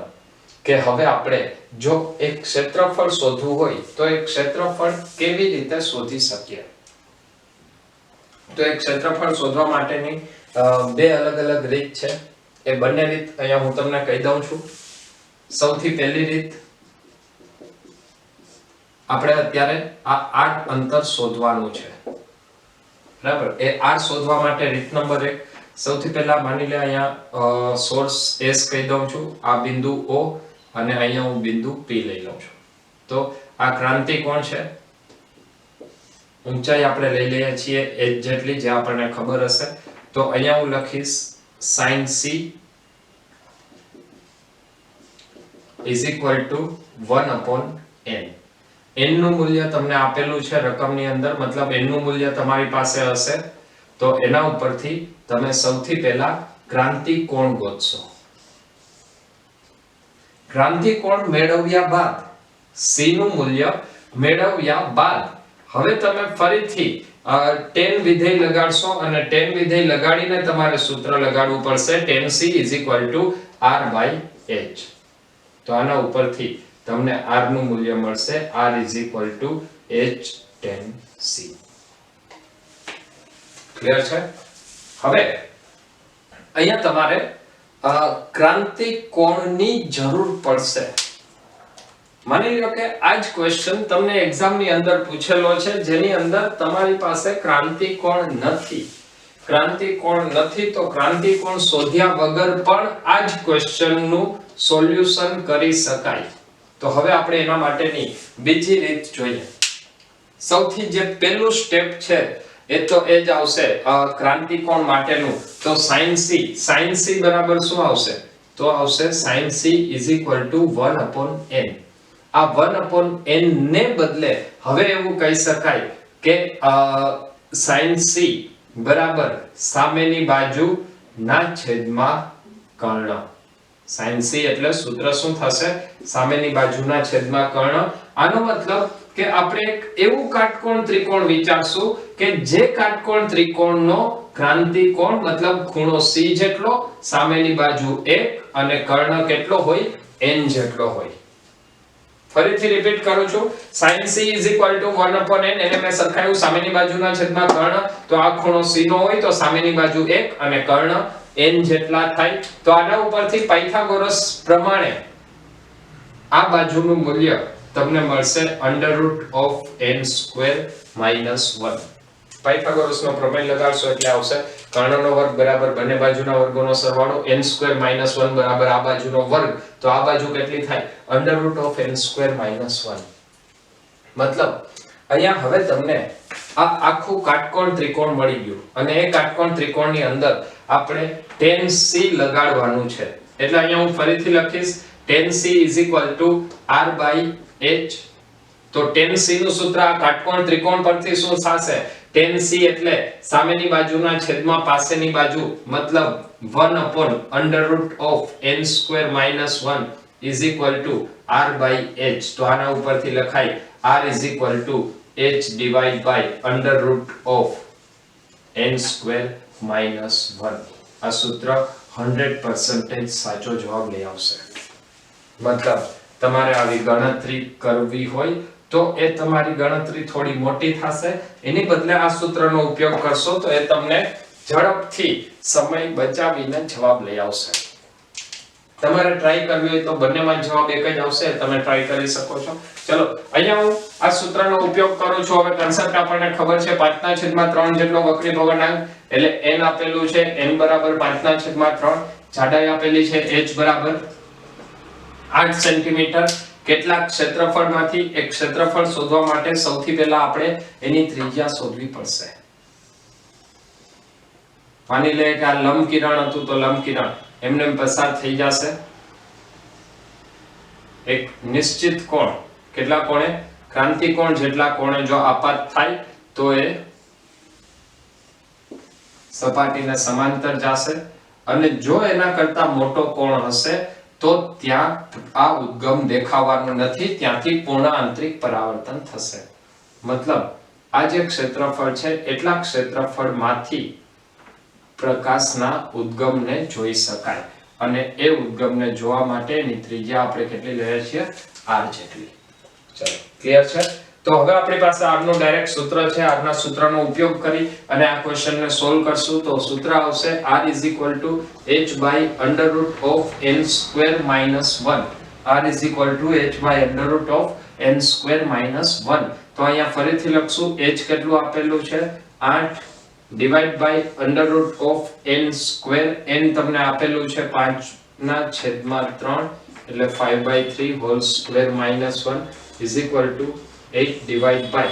કે હવે આપણે જો એક ક્ષેત્રફળ શોધવું હોય તો એક ક્ષેત્રફળ કેવી રીતે શોધી શકીએ? તો એક ક્ષેત્રફળ શોધવા માટેની બે અલગ અલગ રીત છે. એ બંને રીત અહીંયા હું તમને કહી દઉં છું. સૌથી પહેલી રીત, આપણે અત્યારે આ r અંતર શોધવાનું છે, બરાબર? એ r શોધવા માટે રીત નંબર 1, સૌથી પહેલા માની લે અહીંયા સોર્સ s કહી દઉં છું, આ બિંદુ o અને અહીંયા હું બિંદુ p લઈ લઉં છું. તો આ ક્રાંતિકોણ છે, ઊંચાઈ આપણે લઈ લઈએ છીએ h જેટલી, જે આપણને ખબર હશે. તો અહીંયા હું લખીશ sin c is equal to 1/n. n નું મૂલ્ય તમને આપેલું છે રકમની અંદર, મતલબ n નું મૂલ્ય તમારી પાસે હશે. તો એના ઉપરથી તમે સૌથી પહેલા ક્રાંતિકોણ ગોતશો. ક્રાંતિકોણ મેળવ્યા બાદ, c નું મૂલ્ય મેળવ્યા બાદ હવે તમે ફરીથી tan વિધેય લગાડશો અને tan વિધેય લગાડીને તમારે સૂત્ર લગાડવું પડશે tan c r/h. તો આના ઉપરથી તમને r નું મૂલ્ય મળશે r h tan c. Clear છે? હવે અહીંયા તમારે ક્રાંતિકોણની જરૂર પડશે. માની લો કે આ જ ક્વેશ્ચન તમને એક્ઝામ ની અંદર પૂછેલો છે, જેની અંદર તમારી પાસે ક્રાંતિકોણ નથી. ક્રાંતિકોણ નથી તો ક્રાંતિકોણ શોધ્યા વગર પણ આ જ ક્વેશ્ચન નું સોલ્યુશન કરી શકાય. તો હવે આપણે એના માટેની બીજી રીત જોઈએ. સૌથી જે પહેલું સ્ટેપ છે એ તો એ જ આવશે ક્રાંતિકોણ માટેનું. તો sin c બરાબર શું આવશે? તો આવશે sin c = 1/n. આ 1/n ને બદલે હવે એવું કહી શકાય કે sin c બરાબર સામેની બાજુ ના છેદમાં કર્ણ. sin c એટલે સૂત્ર શું થશે? સામેની બાજુના છેદમાં કર્ણ. આનો મતલબ કે આપણે એક એવું કાટકોણ ત્રિકોણ વિચારશું કે જે કાટકોણ ત્રિકોણનો ક્રાંતિકોણ મતલબ ખૂણો c જેટલો, સામેની બાજુ 1 અને કર્ણ કેટલો હોય? n જેટલો હોય. ફરીથી રિપીટ કરું છું, sin c = 1/n. એને મેં સરખાવ્યું સામેની બાજુના છેદમાં કર્ણ. તો આ ખૂણો c નો હોય તો સામેની બાજુ 1 અને કર્ણ n જેટલા થાય. તો આના ઉપરથી પાયથાગોરસ પ્રમાણે આ બાજુનું મૂલ્ય તમને મળશે √n² - 1. પાયથાગોરસનો પ્રમેય લગાડશો એટલે આવશે કર્ણનો વર્ગ બરાબર બંને બાજુના વર્ગોનો સરવાળો, n² - 1 બરાબર આ બાજુનો વર્ગ. તો આ બાજુ કેટલી થાય? √n² - 1. મતલબ અહીંયા હવે તમને આ આખું કાટકોણ ત્રિકોણ મળી ગયું અને એ કાટકોણ ત્રિકોણની અંદર આપણે tan c લગાડવાનું છે. એટલે અહીંયા હું ફરીથી લખીશ tan c = r/h. તો tan c નું સૂત્ર આ કાટકોણ ત્રિકોણ પરથી શું થશે? tan c એટલે સામેની બાજુના છેદમાં પાસેની બાજુ, મતલબ 1/√n² - 1 = r/h. તો આના ઉપરથી લખાય r = h / √n² - 1. આ સૂત્ર 100% સાચો જવાબ લઈ આવશે. મતલબ તમારે આવી ગણતરી કરવી હોય તો એ તમારી ગણતરી થોડી મોટી થશે. એની બદલે આ સૂત્રનો ઉપયોગ કરશો તો એ તમને ઝડપથી સમય બચાવીને જવાબ લઈ આવશે. તમારે ટ્રાય કરવી હોય તો બંનેમાં જવાબ એક જ આવશે, તમે ટ્રાય કરી શકો છો. ચલો અહીંયા હું આ સૂત્રનો ઉપયોગ કરું છું. હવે કન્સેપ્ટ આપણને ખબર છે, 5/3 જેટલો વક્રી ભવનાંક એટલે n આપેલું છે, n બરાબર 5/3. જાડાઈ આપેલી છે h બરાબર 8 સેન્ટીમીટર. કેટલાક ક્ષેત્રફળમાંથી એક ક્ષેત્રફળ શોધવા માટે સૌથી પહેલા આપણે એની ત્રિજ્યા શોધવી પડશે. માની લે કે આ લંબકિરણ હતું તો લંબકિરણ એમને પસાર થઈ જશે એક નિશ્ચિત કોણ, કેટલા કોણે? ક્રાંતિકોણ જેટલા કોણે જો આપાત થાય તો એ સપાટીને સમાંતર જશે અને જો એના કરતા મોટો કોણ હશે તો ત્યાં આ ઉદ્ગમ દેખાવાનું નથી, ત્યાંથી પૂર્ણ આંતરિક પરાવર્તન થશે. મતલબ આ જે ક્ષેત્રફળ છે એટલા ક્ષેત્રફળમાંથી પ્રકાશના ઉદ્ગમને જોઈ શકાય અને એ ઉદ્ગમને જોવા માટેની ત્રિજ્યા આપણે કેટલી લઈએ છીએ? r જેટલી. ચલો ક્લિયર છે? તો હવે આપણી પાસે r નું ડાયરેક્ટ સૂત્ર છે. r ના સૂત્રનો ઉપયોગ કરી અને આ ક્વેશ્ચનને સોલ્વ કરશું. તો સૂત્ર આવશે r = h √ n² - 1. r = h √ n² - 1. તો અહીંયા ફરીથી લખશું. h કેટલું આપેલું છે? 8 ડિવાઇડ બાય √n². n તમને આપેલું છે 5/3 એટલે 5/3 whole square -1 is equal to 8 divided by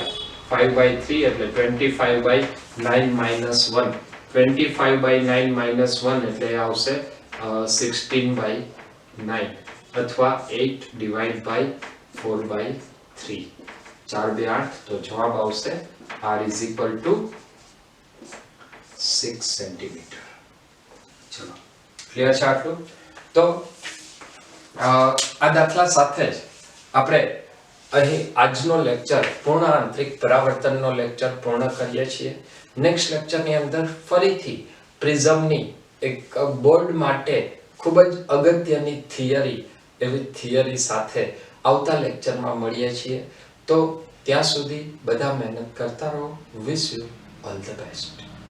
5/3 એટલે 25/9 - 1. 25/9 - 1 એટલે આવશે 16/9 અથવા 8 divided by 4/3. 4 2 8 તો જવાબ આવશે r is equal to 6 centimetre. ચલો ક્લિયર છે આટલું? તો આ દાખલા સાથે જ આપણે અહીં આજનો લેક્ચર પૂર્ણ આંતરિક પરાવર્તનનો લેક્ચર પૂર્ણ કરીએ છીએ. નેક્સ્ટ લેક્ચરની અંદર ફરીથી પ્રિઝમની એક બોર્ડ માટે ખૂબ જ અગત્યની થિયરી, એવી થિયરી સાથે આવતા લેક્ચરમાં મળીએ છીએ. તો ત્યાં સુધી બધા મહેનત કરતા રહો. Wish you all the best.